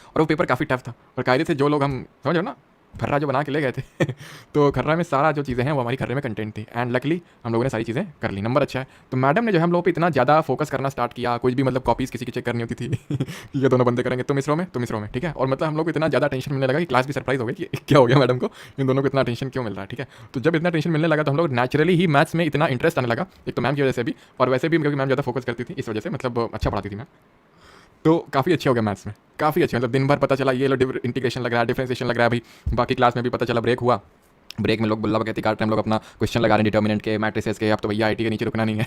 और वो पेपर काफ़ी टफ था, और कायदे से जो लोग हम समझ रहे हो ना, खर्रा जो बना के ले गए थे तो खर्रा में सारा जो चीज़ें हैं वो हमारी खर्रे में कंटेंट थी, एंड लकली हम लोगों ने सारी चीज़ें कर ली, नंबर अच्छा है। तो मैडम ने जो है हम लोगों पे इतना ज़्यादा फोकस करना स्टार्ट किया, कुछ भी मतलब कॉपीज़ किसी की चेक करनी होती थी ये दोनों बंदे करेंगे, तुम इस रो में, ठीक है। और मतलब हम लोग को इतना ज़्यादा टेंशन मिलने लगा कि क्लास भी सरप्राइज हो गई कि क्या हो गया मैडम को, इन दोनों को इतना टेंशन क्यों मिल रहा है, ठीक है। तो जब इतना टेंशन मिलने लगा तो हम लोग नेचुरली ही मैथ्स में इतना इंटरेस्ट आने लगा, एक तो मैम की वजह से भी, और वैसे भी क्योंकि मैम ज़्यादा फोकस करती थी, इस वजह से मतलब अच्छा पढ़ाती थी मैम, तो काफ़ी अच्छे हो गया मैथ्स में, काफ़ी अच्छे। मतलब दिन भर पता चला ये लो इंटीग्रेशन लग रहा है, डिफरेंशिएशन लग रहा है, भाई बाकी क्लास में भी पता चला, ब्रेक हुआ, ब्रेक में लोग बुल्ला बगैती काटते हैं, हम लोग अपना क्वेश्चन लगा रहे हैं डिटर्मिनेंट के, मैट्रिसेस के, अब तो भैया आईटी के नीचे रुकना नहीं है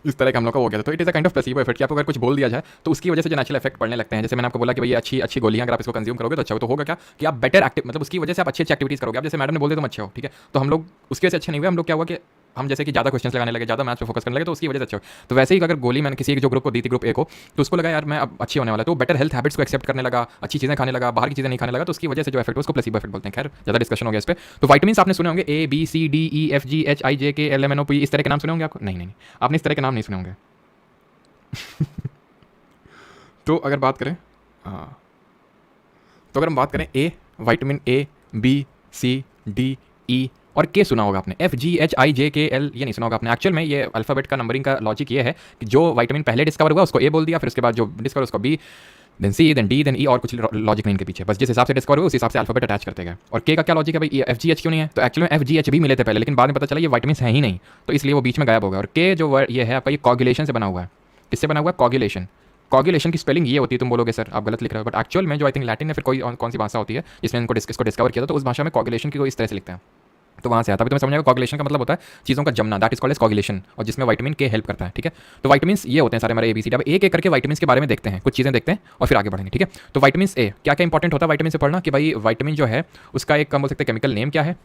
इस तरह का हम लोग का हो गया था। तो it is a kind of placebo effect कि आपको अगर कुछ बोल दिया जाए तो उसकी वजह से जो नेचुरल इफेक्ट पड़ने लगते हैं। जैसे मैंने आपको बोला कि भैया अच्छी गोलियां अगर आप इसको कंज्यूम करोगे तो अच्छा हो, तो होगा क्या कि आप बेटर एक्टिव, मतलब उसकी वजह से आप अच्छी एक्टिविटीज़ करोगे। आप जैसे मैडम ने बोल दिया तुम अच्छे हो, ठीक है, तो हम लोग उसकी वजह से अच्छे नहीं हुए, हम लोग क्या हुआ कि हम जैसे कि ज़्यादा क्वेश्चंस लगाने लगे, ज़्यादा मैथ्स पे फोकस करने लगे, तो उसकी वजह से अच्छे हो। तो वैसे ही अगर गोली मैंने किसी जो ग्रुप को दी थी, ग्रुप ए को, तो उसको लगा यार मैं अब अच्छी होने वाला है, तो बेटर हेल्थ हैबिट्स को एक्सेप्ट करने लगा, अच्छी चीज़ें खाने लगा, बाहर की चीज़ें नहीं खाने लगा, तो उसकी वजह से जो इफेक्ट उसको प्लेसिबो इफेक्ट बोलते हैं। खैर ज़्यादा डिस्कशन हो गया इस पर। तो विटामिन्स आपने सुने होंगे ABCDEFGHIJKLMNOP, इस तरह के नाम सुने होंगे आपको? नहीं, आपने इस तरह के नाम नहीं सुने होंगे तो अगर बात करें तो अगर हम बात करें vitamin A, B, C, D, E और के सुना होगा आपने, FGHIJKL ये नहीं सुना होगा आपने। एक्चुअल में ये अल्फ़ाबेट का नंबरिंग का लॉजिक ये है कि जो विटामिन पहले डिस्कवर हुआ उसको ए बोल दिया, फिर उसके बाद जो डिस्कवर उसको बी, देन सी, देन डी, देन ई, और कुछ लॉजिक नहीं इनके पीछे, बस जिस हिसाब से डिस्कवर हुए उस हिसाब से अल्फाबेट अटैच करते गए। और के का क्या लॉजिक है भाई, एफ जी एच क्यों नहीं है, तो एक्चुअली में एफ जी एच भी मिले थे पहले, लेकिन बाद में पता चला ये वाइटमिन है ही नहीं, तो इसलिए वो बीच में गायब हो गया। और के जो वर्ड ये है आपका, ये कॉगुलेशन से बना हुआ है। किससे बना हुआ है, कॉगुलेशन। कॉगुलेशन की स्पेलिंग ये होती है, तुम बोलोगे सर आप गलत लिख रहे हो, बट एक्चुअल में जो आई थिंक लैटिन है फिर कोई कौन सी भाषा होती है जिसमें इनको डिस्कवर किया था, तो उस भाषा में कॉगुलेशन की कोई इस तरह से लिखते हैं, तो वहाँ से आता है। तभी तुम्हें समझ आएगा कॉगुलेशन का मतलब होता है चीज़ों का जमना, that is called as coagulation, और जिसमें विटामिन के हेल्प करता है। ठीक है, तो विटामिन ये होते हैं सारे हमारे एबीसीडी। अब एक एक करके विटामिन के बारे में देखते हैं, कुछ चीज़ें देखते हैं और फिर आगे बढ़ेंगे। ठीक है, तो विटामिन ए क्या क्या इंपॉर्टेंट होता है विटामिन से पढ़ना, कि भाई विटामिन जो है उसका एक बोल सकते हैं केमिकल नेम क्या है।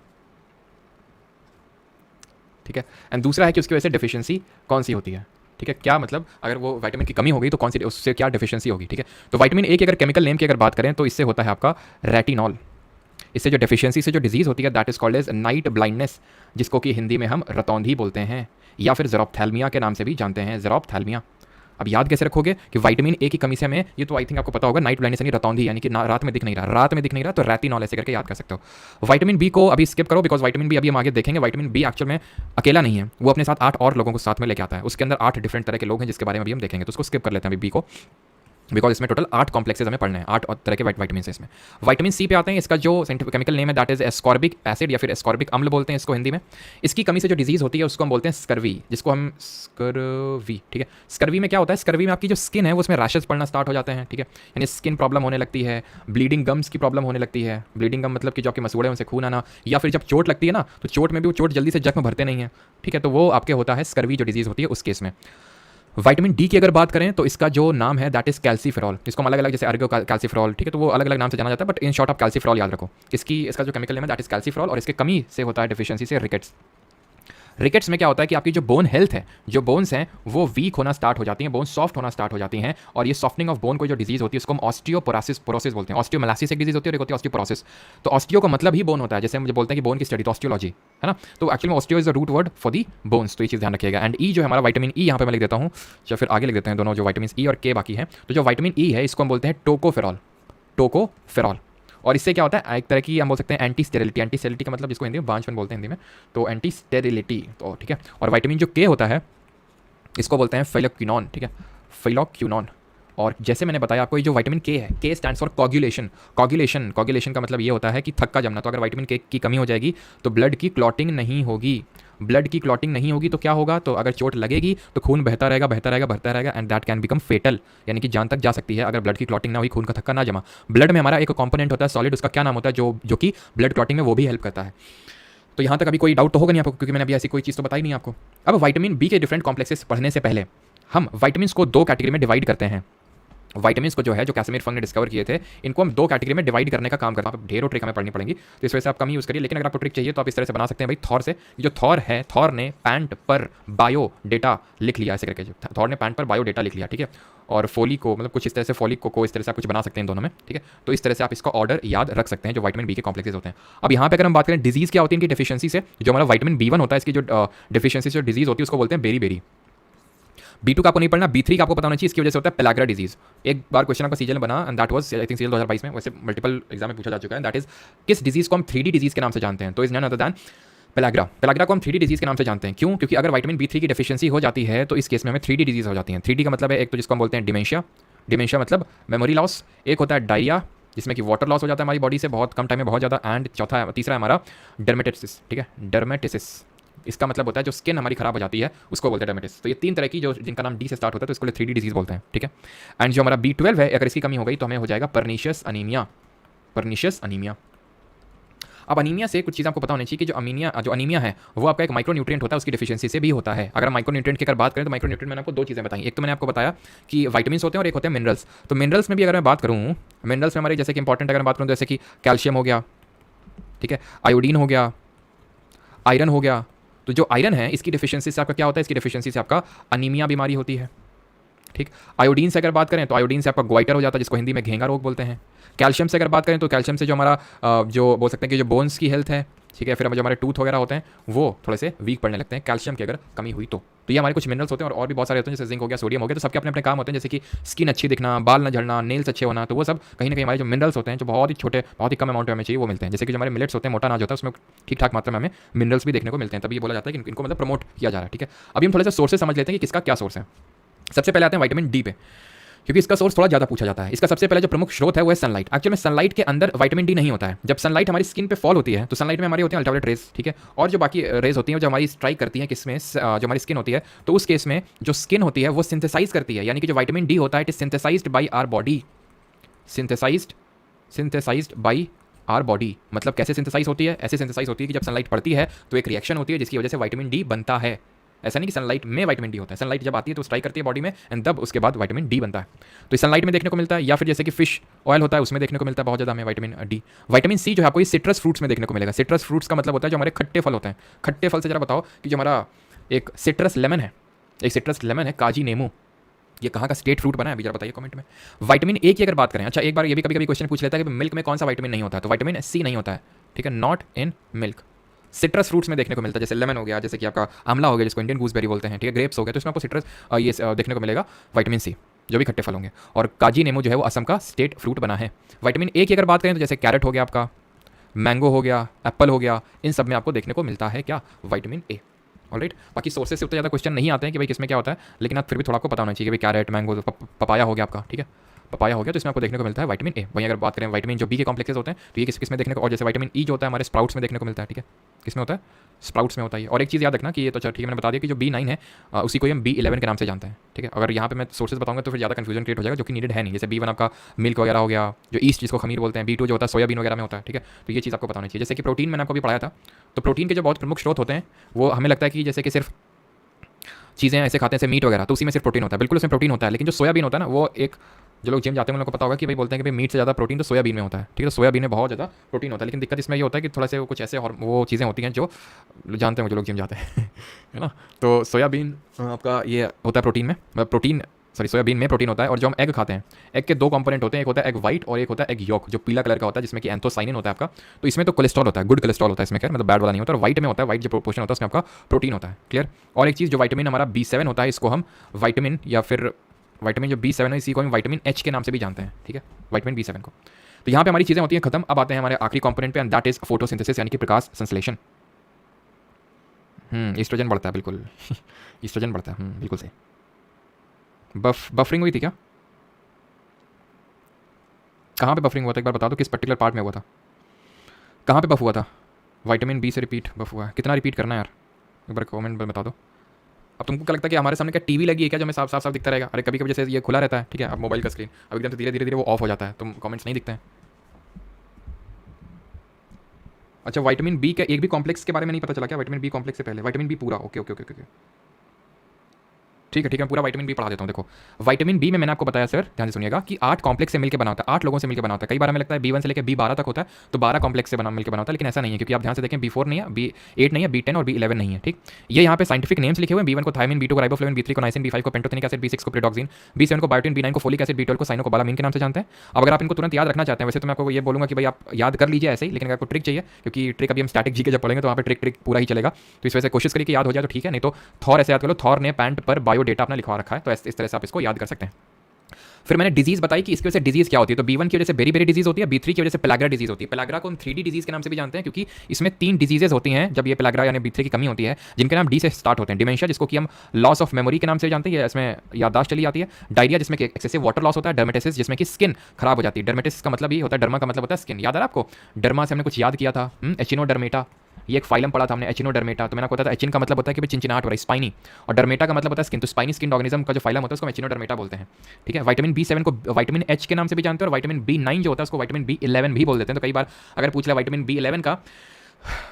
ठीक है, एंड दूसरा है कि उसकी वजह से डिफिशियंसी कौन सी होती है। ठीक है, क्या मतलब अगर वो विटामिन की कमी हो गई तो कौन सी, उससे क्या डिफिशियंसी होगी। ठीक है, तो विटामिन ए की अगर केमिकल नेम की अगर बात करें तो इससे होता है आपका रेटिनॉल। इससे जो डेफिशिएंसी से जो डिजीज़ होती है that is called as night blindness, जिसको कि हिंदी में हम रतौंधी बोलते हैं, या फिर ज़ेरोप्थैल्मिया के नाम से भी जानते हैं, ज़ेरोप्थैल्मिया। अब याद कैसे रखोगे कि विटामिन ए की कमी से हमें, ये तो आई थिंक आपको पता होगा, नाइट ब्लाइंडनेस यानी रतौंधी, यानी कि रात में दिख नहीं रहा, रात में दिख नहीं रहा, तो रेटिनॉल ऐसे करके याद कर सकते हो। विटामिन बी को अभी स्किप करो, बिकॉज विटामिन बी अभी हम आगे देखेंगे। विटामिन बी एक्चुअल में अकेला नहीं है, वो अपने साथ 8 और लोगों को साथ में लेके आता है, उसके अंदर 8 डिफरेंट तरह के लोग हैं जिसके बारे में अभी हम देखेंगे, तो उसको स्किप कर लेते हैं अभी बी को, बिकॉज इसमें टोटल 8 कॉम्प्लेक्सेस हमें पढ़ने हैं, 8 तरह के विटामिन है इसमें। विटामिन सी पे आते हैं, इसका जो साइंटिफिक केमिकल नेम है दैट इज एस्कॉर्बिक एसिड, या फिर एस्कॉर्बिक अम्ल बोलते हैं इसको हिंदी में। इसकी कमी से जो डिजीज़ होती है उसको हम बोलते हैं स्कर्वी, जिसको हम स्कर्वी। ठीक है, स्कर्वी में क्या होता है, स्कर्वी में आपकी जो स्किन है वो उसमें रैशेस पड़ना स्टार्ट हो जाते हैं। ठीक है, यानी स्किन प्रॉब्लम होने लगती है, ब्लीडिंग गम्स की प्रॉब्लम होने लगती है। ब्लीडिंग गम मतलब कि जो आपके मसूड़े उनसे खून आना, या फिर जब चोट लगती है ना तो चोट में भी वो चोट जल्दी से जख्म भरते नहीं है। ठीक है, तो वो आपके होता है स्कर्वी जो डिजीज़ होती है उस केस में। विटामिन डी की अगर बात करें तो इसका जो नाम है दैट इज कैल्सीफेरॉल, इसको हम अलग अलग जैसे अर्गो कैल्सीफेरॉल, ठीक है, तो वो अलग अलग नाम से जाना जाता है, बट इन शॉर्ट आप कैल्सीफेरॉल याद रखो। इसका जो केमिकल नेम है दैट इज कैल्सीफेरॉल, और इसके कमी से होता है डिफिशियंसी से रिकेट्स। रिकेट्स में क्या होता है कि आपकी जो बोन हेल्थ है, जो बोन्स हैं वो वीक होना स्टार्ट हो जाती हैं, बोन सॉफ्ट होना स्टार्ट हो जाती हैं, और ये सॉफ्टनिंग ऑफ बोन को जो डिजीज होती है उसको हम ऑस्टियोपोरोसिस बोलते हैं। ऑस्टियोमेलासिस एक डिजीज होती है और एक होती है ऑस्टियोपोरोसिस। तो ऑस्टियो का मतलब ही बोन होता है, जैसे मुझे बोलते हैं कि बोन की स्टडी, तो ऑस्टियोलॉजी है ना, तो एक्चुअली में osteo is the root word for the bones, तो ये चीज़ ध्यान रखिएगा। एंड ई जो हमारा विटामिन ई यहाँ पे मैं लिख देता हूँ, या फिर आगे लिख देते हैं दोनों, जो विटामिन ई और के बाकी है, तो जो विटामिन ई है इसको हम बोलते हैं टोकोफेरॉल। और इससे क्या होता है, एक तरह की हम बोल सकते हैं एंटी स्टेरिलिटी। एंटी स्टेरिलिटी का मतलब जिसको हिंदी में बांझपन बोलते हैं हिंदी में, तो एंटी स्टेरिलिटी, तो ठीक है। और विटामिन जो के होता है इसको बोलते हैं फेलोक्विनोन। ठीक है, फेलोक्विनोन। और जैसे मैंने बताया आपको, ये जो विटामिन के है, के स्टैंड्स फॉर कॉगुलेशन। कॉगुलेशन का मतलब ये होता है कि थक्का जमना। तो अगर विटामिन के की कमी हो जाएगी तो ब्लड की क्लॉटिंग नहीं होगी। ब्लड की क्लॉटिंग नहीं होगी तो क्या होगा, तो अगर चोट लगेगी तो खून बहता रहेगा, and that can become fatal, यानी कि जान तक जा सकती है अगर ब्लड की क्लॉटिंग ना हुई, खून का थक्का ना जमा। ब्लड में हमारा एक कंपोनेंट होता है सॉलिड, उसका क्या नाम होता है, जो कि ब्लड क्लॉटिंग में वो भी हेल्प करता है। तो यहाँ तक अभी कोई डाउट तो होगा नहीं आपको, क्योंकि मैंने अभी ऐसी कोई चीज़ तो बताई नहीं आपको। अब विटामिन बी के डिफरेंट कॉम्प्लेक्सेस पढ़ने से पहले हम विटामिन को 2 कैटेगरी में डिवाइड करते हैं। विटामिन को जो है, जो कैसिमिर फंग ने डिस्कवर किए थे, इनको हम 2 कैटेगरी में डिवाइड करने का काम करते हैं। आप ढेरों ट्रिक हमें पढ़नी पड़ेंगी, तो इस वजह से आप कम यूज़ करिए, लेकिन अगर आपको ट्रिक चाहिए तो आप इस तरह से बना सकते हैं भाई, थॉर से। जो थॉर है, थॉर ने पैंट पर बायो डेटा लिख लिया, ऐसे करके थॉर ने पैंट पर बायो डेटा लिख लिया। ठीक है, और फोली को मतलब कुछ इस तरह से, फोलिक को इस तरह से आप कुछ बना सकते हैं दोनों में। ठीक है, तो इस तरह से आप इसका ऑर्डर याद रख सकते हैं जो विटामिन बी के कॉम्प्लेक्सेस होते हैं। अब यहाँ पे अगर हम बात करें डिजीज़ क्या होती है इनकी डेफिशिएंसी से, जो हमारा विटामिन B1 होता है, इसकी जो डेफिशिएंसी से डिजीज़ होती है उसको बोलते हैं बेरी। B2 का आपको नहीं पढ़ना, B3 का आपको पता होना चाहिए, इसकी वजह से होता है पेलाग्रा डिजीज। एक बार क्वेश्चन आपका सीजन में बना, and that was I think season 2022 में, वैसे मल्टीपल एग्जाम में पूछा जा चुका है। दैट इज किस डिजीज को हम 3D डिजीज के नाम से जानते हैं, तो is none other than pellagra को हम 3D डिजीज के नाम से जानते हैं। क्यों? क्योंकि अगर विटामिन B3 की डेफिशिएंसी हो जाती है तो इस केस में हमें 3D डिजीज हो जाती हैं। 3D का मतलब है एक तो जिसको हम बोलते हैं डिमेंशिया मतलब मेमोरी लॉस, एक होता है डायरिया जिसमें कि वाटर लॉस हो जाता है हमारी बॉडी से बहुत कम टाइम में बहुत ज़्यादा, एंड तीसरा है हमारा डर्मेटिटिस। ठीक है, डर्मेटिटिस, इसका मतलब होता है जो स्किन हमारी खराब हो जाती है उसको बोलते हैं डर्मेटिस। तो ये 3 तरह की जो जिनका नाम डी से स्टार्ट होता है तो इसको 3D डिजीज बोलते हैं। ठीक है, एंड जो हमारा B12 है, अगर इसकी कमी हो गई तो हमें हो जाएगा पर्नीशियस अनीमिया। अब अनीमिया से कुछ चीज़ आपको पता होनी चाहिए कि जो अनीमिया है वो आपका एक माइक्रो न्यूट्रिएंट होता है, उसकी डेफिशिएंसी से भी होता है। अगर माइक्रो न्यूट्रिएंट की अगर बात करें तो माइक्रो न्यूट्रिएंट मैंने आपको 2 चीज़ें बताई। एक तो मैंने आपको बताया कि विटामिन होते हैं और एक होते हैं मिनरल्स। तो मिनरल्स में भी अगर मैं बात करूँ, मिनरल्स में हमारे जैसे कि इंपॉर्टेंट अगर मैं बात करूँ, जैसे कि कैल्शियम हो गया, ठीक है, आयोडीन हो गया, आयरन हो गया। तो जो आयरन है इसकी डेफिशिएंसी से आपका क्या होता है, इसकी डेफिशिएंसी से आपका अनीमिया बीमारी होती है। ठीक, आयोडीन से अगर बात करें तो आयोडीन से आपका ग्वाइटर हो जाता है, जिसको हिंदी में घेंगा रोग बोलते हैं। कैल्शियम से अगर बात करें तो कैल्शियम से जो हमारा जो बोल सकते हैं कि जो बोन्स की हेल्थ है, ठीक है, फिर जो हमारे टूथ वगैरह होते हैं वो थोड़े से वीक पड़ने लगते हैं कैल्शियम की अगर कमी हुई तो ये हमारे कुछ मिनरल्स होते हैं और भी बहुत सारे होते हैं, जैसे जिंक हो गया, सोडियम हो गया। तो सबके अपने अपने काम होते हैं, जैसे कि स्किन अच्छी दिखना, बाल न झड़ना, नेल्स अच्छे होना, तो वो सब कहीं ना कहीं हमारे जो मिनरल्स होते हैं जो बहुत ही छोटे, बहुत ही कम अमाउंट में हमें चाहिए वो मिलते हैं। जैसे कि जो हमारे मिलेट्स होते हैं, मोटा अनाज होता है, उसमें ठीक ठाक मात्रा में हमें मिनरल्स भी देखने को मिलते हैं, तभी ये बोला जाता है कि इनको मतलब प्रमोट किया जा रहा है। ठीक है, अभी हम थोड़े से सोर्सेस समझ लेते हैं कि किसका क्या सोर्स है। सबसे पहले आते हैं विटामिन डी पे। क्योंकि इसका सोर्स थोड़ा ज़्यादा पूछा जाता है। इसका सबसे पहले जो प्रमुख स्रोत है वो है सनलाइट। एक्चुअली में सनलाइट के अंदर विटामिन डी नहीं होता है। जब सनलाइट हमारी स्किन पे फॉल होती है तो सनलाइट में हमारी होती है अल्ट्रावायलेट रेज, ठीक है, और जो बाकी रेज होती हैं जो हमारी स्ट्राइक करती हैं किसमें, जो हमारी स्किन होती है, तो उस केस में जो स्किन होती है वो सिंथेसाइज करती है, यानी कि जो विटामिन डी होता है it is synthesized by our body, synthesized by our body. मतलब कैसे सिंथेसाइज होती है? ऐसे सिंथेसाइज होती है कि जब सनलाइट पड़ती है तो एक रिएक्शन होती है जिसकी वजह से विटामिन डी बनता है। ऐसा नहीं कि सनलाइट में विटामिन डी होता है, सनलाइट जब आती है तो स्ट्राइक करती है बॉडी में एंड तब उसके बाद विटामिन डी बनता है। तो इस सनलाइट में देखने को मिलता है, या फिर जैसे कि फिश ऑयल होता है उसमें देखने को मिलता है बहुत ज़्यादा हमें विटामिन डी। विटामिन सी जो है आपको ये सिट्रस फ्रूट्स में देखने को मिलेगा। सिट्रस फ्रूट्स का मतलब होता है जो हमारे खट्टे फल होते हैं। खट्टे फल से जरा बताओ कि जो हमारा एक सिट्रस लेमन है, एक सिट्रस लेमन है, काजी नींबू, ये कहाँ का स्टेट फ्रूट बना है अभी जरा बताइए कमेंट में। विटामिन ए की अगर बात करें, अच्छा एक बार ये भी कभी कभी क्वेश्चन पूछ लेता है कि मिल्क में कौन सा विटामिन नहीं होता है, तो विटामिन सी नहीं होता है, ठीक है, not in milk. Citrus fruits में देखने को मिलता है, जैसे लेमन हो गया, जैसे कि आपका आंवला हो गया जिसको इंडियन गूसबेरी बोलते हैं, ठीक है, ग्रेप्स हो गया, तो इसमें आपको सिट्रस ये देखने को मिलेगा विटामिन सी, जो भी खट्टे फल होंगे। और काजी नींबू जो है वो असम का स्टेट फ्रूट बना है। विटामिन ए की अगर बात करें तो जैसे कैरेट हो गया आपका, मैंगो हो गया, एप्पल हो गया, इन सब में आपको देखने को मिलता है क्या, विटामिन ए। ऑलराइट, बाकी सोर्सेस से उतना ज़्यादा क्वेश्चन नहीं आते हैं कि भाई किसमें क्या होता है, लेकिन आप फिर भी थोड़ा आपको पता होना चाहिए कि भाई कैरेट, मैंगो, पपाया हो गया आपका, ठीक है, पपाया हो गया, तो इसमें आपको देखने को मिलता है विटामिन ए। वहीं अगर बात करें विटामिन जो बी के कॉम्प्लेक्सेस होते हैं तो ये किस में देखने को, और जैसे विटामिन ई जो होता है हमारे स्प्राउट्स में देखने को मिलता है, ठीक है, किसमें होता है, स्प्राउट्स में होता है। और एक चीज़ याद रखना कि ये तो ठीक है मैंने बता दिया कि जो B9 है उसी को हम B11 के नाम से जानते हैं, ठीक है। अगर यहाँ पे मैं सोर्सेज बताऊंगा तो फिर ज़्यादा कंफ्यूजन क्रिएट हो जाएगा, जो कि नीडेड है नहीं। जैसे B1 आपका मिल्क वगैरह हो गया, जो ईस्ट जिसको खमीर बोलते हैं, B2 जो होता है सोयाबीन वगैरह में होता है, ठीक है। तो ये चीज़ आपको पता होनी चाहिए। जैसे कि प्रोटीन मैंने आपको भी पढ़ाया था, तो प्रोटीन के जो बहुत प्रमुख स्रोत होते हैं वो हमें लगता है कि जैसे कि सिर्फ चीज़ें ऐसे खाते हैं जैसे मीट वगैरह, तो उसी में सिर्फ प्रोटीन होता है, बिल्कुल उसमें प्रोटीन होता है। लेकिन जो सोयाबीन होता है ना, वो एक जो लोग जिम जाते हैं उन लोगों को पता होगा कि भाई बोलते हैं कि भाई मीट से ज़्यादा प्रोटीन तो सोयाबीन में होता है, ठीक है, तो सोयाबीन में बहुत ज़्यादा प्रोटीन होता है। लेकिन दिक्कत इसमें ये होता है कि थोड़ा से कुछ ऐसे वो चीज़ें होती हैं जो जानते हैं जो लोग जिम जाते हैं है ना। तो सोयाबीन आपका ये होता है प्रोटीन में, प्रोटीन सॉरी सोयाबीन में प्रोटीन होता है। और जो हम एग खाते हैं, एग के दो कंपोनेंट होते हैं, एक होता है एग वाइट और एक होता है एग योक, जो पीला कलर का होता है जिसमें कि एंथोसाइनिन होता है आपका। तो इसमें तो कोलेस्ट्रॉल होता है, गुड कोलेस्ट्रॉल होता है इसमें, खैर मतलब बैड वाला नहीं होता। और वाइट में होता है, वाइट जो पोर्शन होता है उसमें आपका प्रोटीन होता है, क्लियर। और एक चीज़ जो विटामिन हमारा B7 होता है, इसको हम विटामिन या फिर विटामिन जो B7 है इसी को हम विटामिन H के नाम से भी जानते हैं, ठीक है, विटामिन B7 को। तो यहाँ पे हमारी चीज़ें होती हैं खत्म। अब आते हैं हमारे आखिरी कंपोनेंट पे, एंड दैट इज फोटोसिंथेसिस, यानी कि प्रकाश संश्लेषण। ईस्ट्रोजन बढ़ता है, बिल्कुल ईस्ट्रोजन बढ़ता है, बिल्कुल सही। बफरिंग हुई थी क्या? कहाँ पे बफरिंग हुआ था एक बार बता दो, किस पर्टिकुलर पार्ट में हुआ था, कहाँ पे बफ हुआ था? विटामिन बी से रिपीट बफ हुआ है, कितना रिपीट करना है यार, एक बार कमेंट में बता दो। अब तुमको क्या लगता है कि हमारे सामने क्या टीवी लगी है क्या जो हमें साफ साफ दिखता रहेगा? अरे कभी कभी जैसे ये खुला रहता है, ठीक है, अब मोबाइल का स्क्रीन अब एकदम से धीरे धीरे वो ऑफ हो जाता है, तो कमेंट्स नहीं दिखते हैं। अच्छा, विटामिन बी का एक भी कॉम्प्लेक्स के बारे में नहीं पता चला क्या? विटामिन बी कॉम्प्लेक्स से पहले विटामिन बी पूरा, ओके ओके ओके ओके, ठीक है, मैं पूरा विटामिन बी पढ़ा देता हूँ। देखो विटामिन बी में मैंने आपको बताया सर, ध्यान से सुनिएगा, कि 8 कॉम्प्लेक्स से मिलकर बना होता है, 8 लोगों से मिलकर बना होता है। कई बार हमें लगता है B1 से लेकर B12 तक होता है, तो 12 कॉम्प्लेक्स से मिलकर बना होता है, लेकिन ऐसा नहीं है, क्योंकि आप ध्यान से देखें B4 नहीं है, B8 नहीं है, B10 और B11 नहीं है, ठीक। ये यहाँ पे साइंटिफिक नेम्स लिखे हुए हैं, B1 को थायमिन, B2 को राइबोफ्लेविन, B3 को नाइसिन, B5 को पेंटोथेनिक एसिड, B6 को प्रिडॉक्सिन, B7 को बायोटिन, B9 को फोलिक एसिड, B12 को साइनोकोबालामिन के नाम से जानते हैं। अब अगर आप इनको तुरंत याद रखना चाहते हैं, वैसे तो मैं आपको ये बोलूंगा कि भाई आप याद कर लीजिए ऐसे ही, लेकिन अगर आपको ट्रिक चाहिए, क्योंकि ट्रिक अभी हम स्टैटिक जी के जब पढ़ेंगे तो वहाँ पे ट्रिक पूरा ही चलेगा, तो इस वजह से कोशिश करिए कि याद हो जाए तो ठीक है, नहीं तो थॉर ऐसे याद कर लो, थॉर ने पैंट पर बायोडेटा अपना लिखवा रखा है, तो इस तरह से आप इसको याद कर सकते हैं। फिर मैंने डिजीज बताई कि इसकी वजह से डिजीज क्या होती है, तो B1 की वजह से बेरी बेरी डिजीज होती है, B3 की वजह से पेलाग्रा डिजीज होती है। पेलाग्रा को हम 3D डिजीज के नाम से भी जानते हैं, क्योंकि इसमें 3 डिजीजेज होती हैं जब ये पेलाग्रा यानी B3 की कमी होती है, जिनके नाम D से स्टार्ट होते हैं। डिमेंशिया जिसको कि हम लॉस ऑफ मेमोरी के नाम से जानते हैं, इसमें याददाश्त चली जाती है। डायरिया जिसमें एक्सेसिव वाटर लॉस होता है। डर्मेटिस जिसमें कि स्किन खराब हो जाती है। डर्मेटिस का मतलब ये होता है, डर्मा का मतलब होता है स्किन, याद आ रहा है आपको? डर्मा से हमने कुछ याद किया था, एचिनोडर्मेटा, ये एक फाइलम पढ़ा था हमने, एचिनोडर्मेटा। तो मैंने आपको बताया था एचिन का मतलब होता है कि चिंचिनाहट हो रहा है, स्पाइनी, और डर्मेटा का मतलब होता है स्किन, तो स्पाइनी स्किन ऑर्गेनिज्म का जो फाइलम होता है उसको एचिनोडर्मेटा बोलते हैं, ठीक है। विटामिन B7 को विटामिन H के नाम से भी जानते हैं, और विटामिन B9 जो होता है उसको विटामिन B11 भी बोल देते हैं। तो कई बार अगर पूछ लिया विटामिन B11 का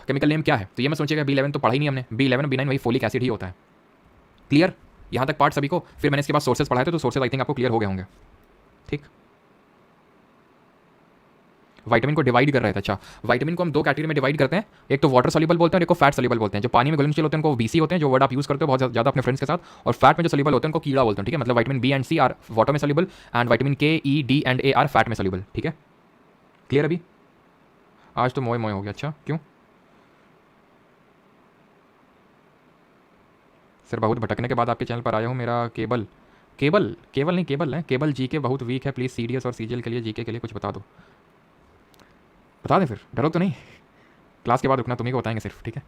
केमिकल नेम क्या है, तो ये मैं सोचेगा B11 तो पढ़ा ही नहीं हमने, B11 B9 वही फोलिक एसिड ही होता है। क्लियर यहाँ तक पार्ट सभी को? फिर मैंने इसके बाद सोर्सेज पढ़ाए थे, तो सोर्सेज आई थिंक आपको क्लियर हो गए होंगे, ठीक। विटामिन को डिवाइड कर रहे थे। अच्छा, विटामिन को हम 2 कैटेगरी में डिवाइड करते हैं, एक तो वाटर सोल्यूबल बोलते हैं और एक को फैट सोल्यूबल बोलते हैं। जो पानी में घुलनशील होते हैं उनको BC होते हैं, जो वर्ड आप यूज करते हो बहुत ज़्यादा अपने फ्रेंड्स के साथ, और फैट में जो सोल्यूबल होते हैं उनको कीड़ा बोलते हैं, ठीक है। मतलब vitamin B and C are water में soluble, and vitamin K, E, D and A are fat में सोल्यूबल, ठीक है। क्लियर अभी? आज तो मोए मोए हो गया। अच्छा क्यों सर? बहुत भटकने के बाद आपके चैनल पर आया हूँ। मेरा केबल नहीं केबल है, केबल GK बहुत वीक है, प्लीज़ CDS और CGL के लिए GK के लिए कुछ बता दो। बता दें फिर, डरो तो नहीं, क्लास के बाद रुकना, तुम्ही को बताएंगे सिर्फ, ठीक है।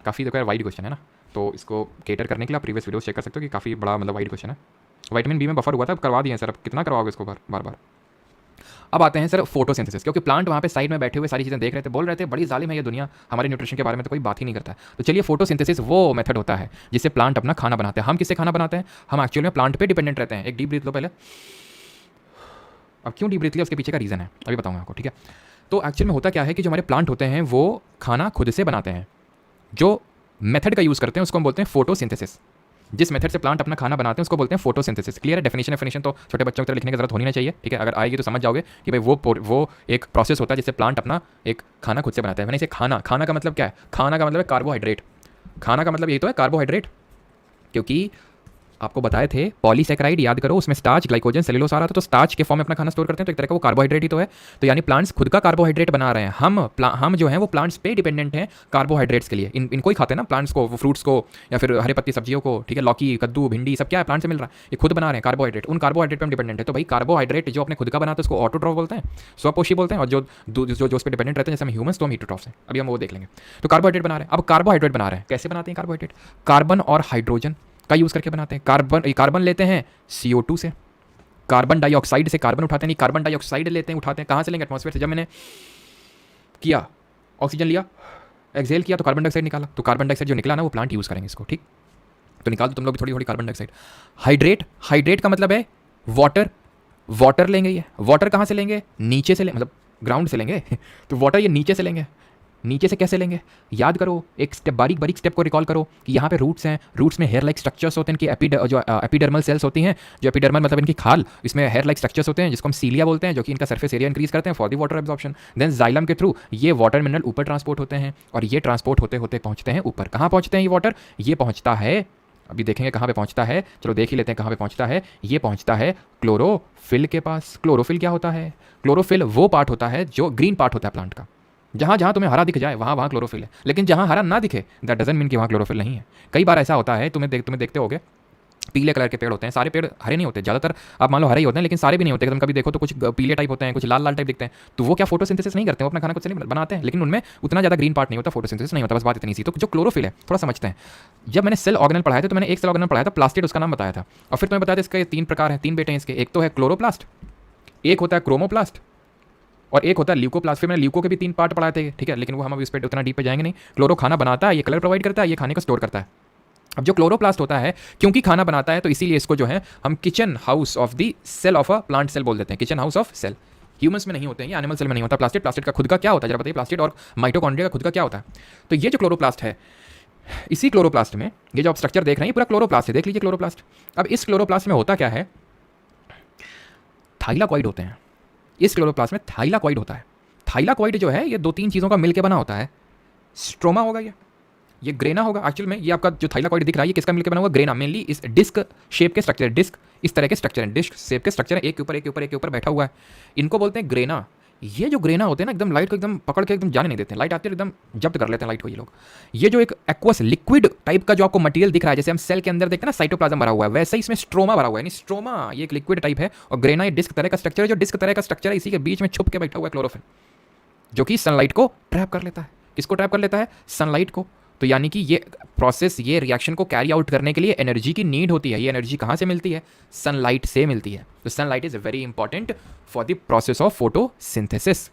काफ़ी देखो यार वाइड क्वेश्चन है ना, तो इसको केटर करने के लिए आप प्रीवियस वीडियोस चेक कर सकते हो कि काफ़ी बड़ा मतलब वाइड क्वेश्चन है। विटामिन बी में बफर हुआ था, अब करवा दिए सर, अब कितना करवाओगे इसको बार बार। अब आते हैं सर फोटोसिंथेसिस, क्योंकि प्लांट वहाँ पे साइड में बैठे हुए सारी चीज़ें देख रहे थे, बोल रहे थे बड़ी जालिम है ये दुनिया, हमारे न्यूट्रिशन के बारे में तो कोई बात ही नहीं करता है। तो चलिए फोटोसिंथेसिस वो मेथड होता है जिससे प्लांट अपना खाना बनाते हैं। हम किससे खाना बनाते हैं? हम एक्चुअली में प्लांट पे डिपेंडेंट रहते हैं। एक डीप ब्रीथ लो पहले। अब क्यों डीप ब्रीथ लिया उसके पीछे का रीज़न है, अभी बताऊंगा आपको, ठीक है। तो एक्चुअल में होता क्या है कि जो हमारे प्लांट होते हैं वो खाना खुद से बनाते हैं। जो मेथड का यूज़ करते हैं उसको हम बोलते हैं फोटोसिंथेसिस। जिस मेथड से प्लांट अपना खाना बनाते हैं उसको बोलते हैं फोटोसिंथेसिस। क्लियर है? डेफिनेशन तो छोटे बच्चों की तरह लिखने की जरूरत होनी नहीं चाहिए, ठीक है। अगर आएगी तो समझ जाओगे कि भाई वो एक प्रोसेस होता है जिससे प्लांट अपना एक खाना खुद से बनाता है। मैंने इसे खाना का मतलब क्या है? खाना का मतलब है कार्बोहाइड्रेट। खाना का मतलब यही तो है, कार्बोहाइड्रेट। क्योंकि आपको बताए थे पॉलीसैकेराइड, याद करो, उसमें स्टार्च, ग्लाइकोजन, सेलुलोज आ रहा था, तो स्टार्च के फॉर्म में अपना खाना स्टोर करते हैं, तो एक तरह का वो कार्बोहाइड्रेट ही तो है। तो यानी प्लांट्स खुद का कार्बोहाइड्रेट बना रहे हैं। हम जो हैं वो प्लांट्स पे डिपेंडेंट हैं कार्बोहाइड्रेट्स के लिए। इनको ही खाते हैं ना, प्लांट्स को, फ्रूट्स को, या फिर हरे पत्ती सब्जियों को, ठीक है। लौकी, कद्दू, भिंडी सब क्या है? प्लांट से मिल रहा है, ये खुद बना रहे हैं कार्बोहाइड्रेट। उन कार्बोहाइड्रेट पर हम डिपेंडेंट है। तो भाई कार्बोहाइड्रेट जो अपने खुद का बनाते हैं उसको ऑटोट्रॉफ बोलते हैं, स्वपोषी बोलते हैं। और जो उस पर डिपेंडेंट रहते हैं जैसे हम ह्यूमंस, तो हम हीटोट्रॉफ्स हैं। अभी हम वो देख लेंगे। तो कार्बोहाइड्रेट बना रहे हैं। अब कार्बोहाइड्रेट बना रहे हैं, कैसे बनाते हैं कार्बोहाइड्रेट? कार्बन और हाइड्रोजन का यूज़ करके बनाते हैं। कार्बन लेते हैं CO2 से, कार्बन डाइऑक्साइड से कार्बन उठाते हैं, नहीं कार्बन डाइऑक्साइड लेते हैं, उठाते हैं। कहाँ से लेंगे? एटमॉस्फेयर से। जब मैंने किया, ऑक्सीजन लिया, एक्सहेल किया, तो कार्बन डाइऑक्साइड निकाला। तो कार्बन डाइऑक्साइड जो निकला ना वो प्लांट यूज़ करेंगे इसको, ठीक। तो निकाल दो तुम लोग भी थोड़ी थोड़ी कार्बन डाइऑक्साइड। हाइड्रेट का मतलब है वाटर लेंगे। ये वाटर कहाँ से लेंगे? नीचे से मतलब ग्राउंड से लेंगे तो वाटर ये नीचे से लेंगे। नीचे से कैसे लेंगे? याद करो, एक स्टेप, बारीक स्टेप को रिकॉल करो कि यहाँ पे रूट्स हैं, रूट्स में हेयर लाइक स्ट्रक्चर्स होते हैं, इनकी एपिडर्मल सेल्स होती हैं। जो एपिडर्मल मतलब इनकी खाल, इसमें हेयर लाइक स्ट्रक्चर्स होते हैं जिसको हम सीलिया बोलते हैं, जो कि इनका सरफेस एरिया इंक्रीज करते हैं for the water absorption. Then xylem के थ्रू ये वाटर मिनरल ऊपर ट्रांसपोर्ट होते हैं, और ये ट्रांसपोर्ट होते होते पहुँचते हैं ऊपर। कहाँ पहुँचते हैं ये वाटर? ये पहुँचता है, अभी देखेंगे कहाँ पे पहुँचता है, चलो देख ही लेते हैं कहाँ पे पहुँचता है। ये पहुँचता है क्लोरोफिल के पास। क्लोरोफिल क्या होता है? क्लोरोफिल वो पार्ट होता है जो ग्रीन पार्ट होता है प्लांट का। जहाँ जहाँ तुम्हें हरा दिख जाए वहाँ क्लोरोफिल है, लेकिन जहाँ हरा ना दिखे दैट डजंट मीन कि वहाँ क्लोरोफिल नहीं है। कई बार ऐसा होता है, तुम्हें देखते होगे, पीले कलर के पेड़ होते हैं। सारे पेड़ हरे नहीं होते, ज़्यादातर आप मान लो हरे ही होते हैं, लेकिन सारे भी नहीं होते। तुम कभी देखो तो कुछ पीले टाइप होते हैं, कुछ लाल टाइप दिखते हैं। तो वो क्या फोटोसिंथेसिस नहीं करते हैं, वो अपना खाना खुद से नहीं बनाते हैं, लेकिन उनमें उतना ज़्यादा ग्रीन पार्ट नहीं होता, फोटोसिंथेसिस नहीं होता। बस बात इतनी सी। तो जो क्लोरोफिल है थोड़ा समझते हैं। जब मैंने सेल ऑर्गेनल पढ़ाया था तो मैंने एक सेल ऑर्गेनल पढ़ाया था, प्लास्टिड उसका नाम बताया था। और फिर तुम्हें बताया था इसके 3 प्रकार हैं, 3 बेटे हैं इसके। एक तो है क्लोरोप्लास्ट, एक होता है क्रोमोप्लास्ट, और एक होता है ल्यूकोप्लास्ट। फिर मैंने ल्यूको के भी 3 पार्ट पढ़ाए थे, ठीक है, लेकिन वो हम अभी इस पर उतना डीप पे जाएंगे नहीं। क्लोरो खाना बनाता है, ये कलर प्रोवाइड करता है, ये खाने को स्टोर करता है। अब जो क्लोरोप्लास्ट होता है, क्योंकि खाना बनाता है तो इसीलिए इसको जो है हम kitchen house of the cell of a plant cell बोल देते हैं। Kitchen house of cell. Humans में नहीं होते हैं, ये एनिमल सेल में नहीं होता। प्लास्टिड का खुद का क्या होता है जरा बताइए? प्लास्टिड और माइटोकॉन्ड्रिया का खुद का क्या होता है? तो ये जो क्लोरोप्लास्ट है, इसी क्लोरोप्लास्ट में ये जो आप स्ट्रक्चर देख रहे हैं ये पूरा क्लोरोप्लास्ट है। देख लीजिए क्लोरोप्लास्ट। अब इस क्लोरोप्लास्ट में होता क्या है? थाइलाकॉइड होते हैं। इस क्लोरोप्लास्ट में थाइलाकॉइड होता है। थाइलाकॉइड जो है ये 2-3 चीज़ों का मिलकर बना होता है। स्ट्रोमा होगा, ये ग्रेना होगा। एक्चुअल में ये आपका जो थाइलाकॉइड दिख रहा है ये किसका मिलकर बना हुआ? ग्रेना। मेनली इस डिस्क शेप के स्ट्रक्चर, डिस्क इस तरह के स्ट्रक्चर हैं, डिस्क शेप के स्ट्रक्चर है, एक के ऊपर बैठा हुआ है। इनको बोलते हैं ग्रेना। ये जो ग्रेना होते हैं ना, एकदम लाइट को एकदम पकड़ के एकदम जाने नहीं देते हैं। लाइट आती है एकदम जब्त कर लेते हैं लाइट को ये लोग। ये जो एक एक्वस लिक्विड टाइप का जो आपको मटेरियल दिख रहा है, जैसे हम सेल के अंदर देखते हैं ना साइटोप्लाज्म भरा हुआ है, वैसे ही इसमें स्ट्रोमा भरा हुआ है। स्ट्रोमा ये एक लिक्विड टाइप है, और ग्रेना ये डिस्क तरह का स्ट्रक्चर है। जो डिस्क तरह का स्ट्रक्चर है इसी के बीच में छुप के बैठा हुआ है क्लोरोफिल, जो कि सनलाइट को ट्रैप कर लेता है। किसको ट्रैप कर लेता है? सनलाइट को। तो यानी कि ये प्रोसेस, ये रिएक्शन को कैरी आउट करने के लिए एनर्जी की नीड होती है। ये एनर्जी कहाँ से मिलती है? सनलाइट से मिलती है। तो sunlight is very important for the process of photosynthesis,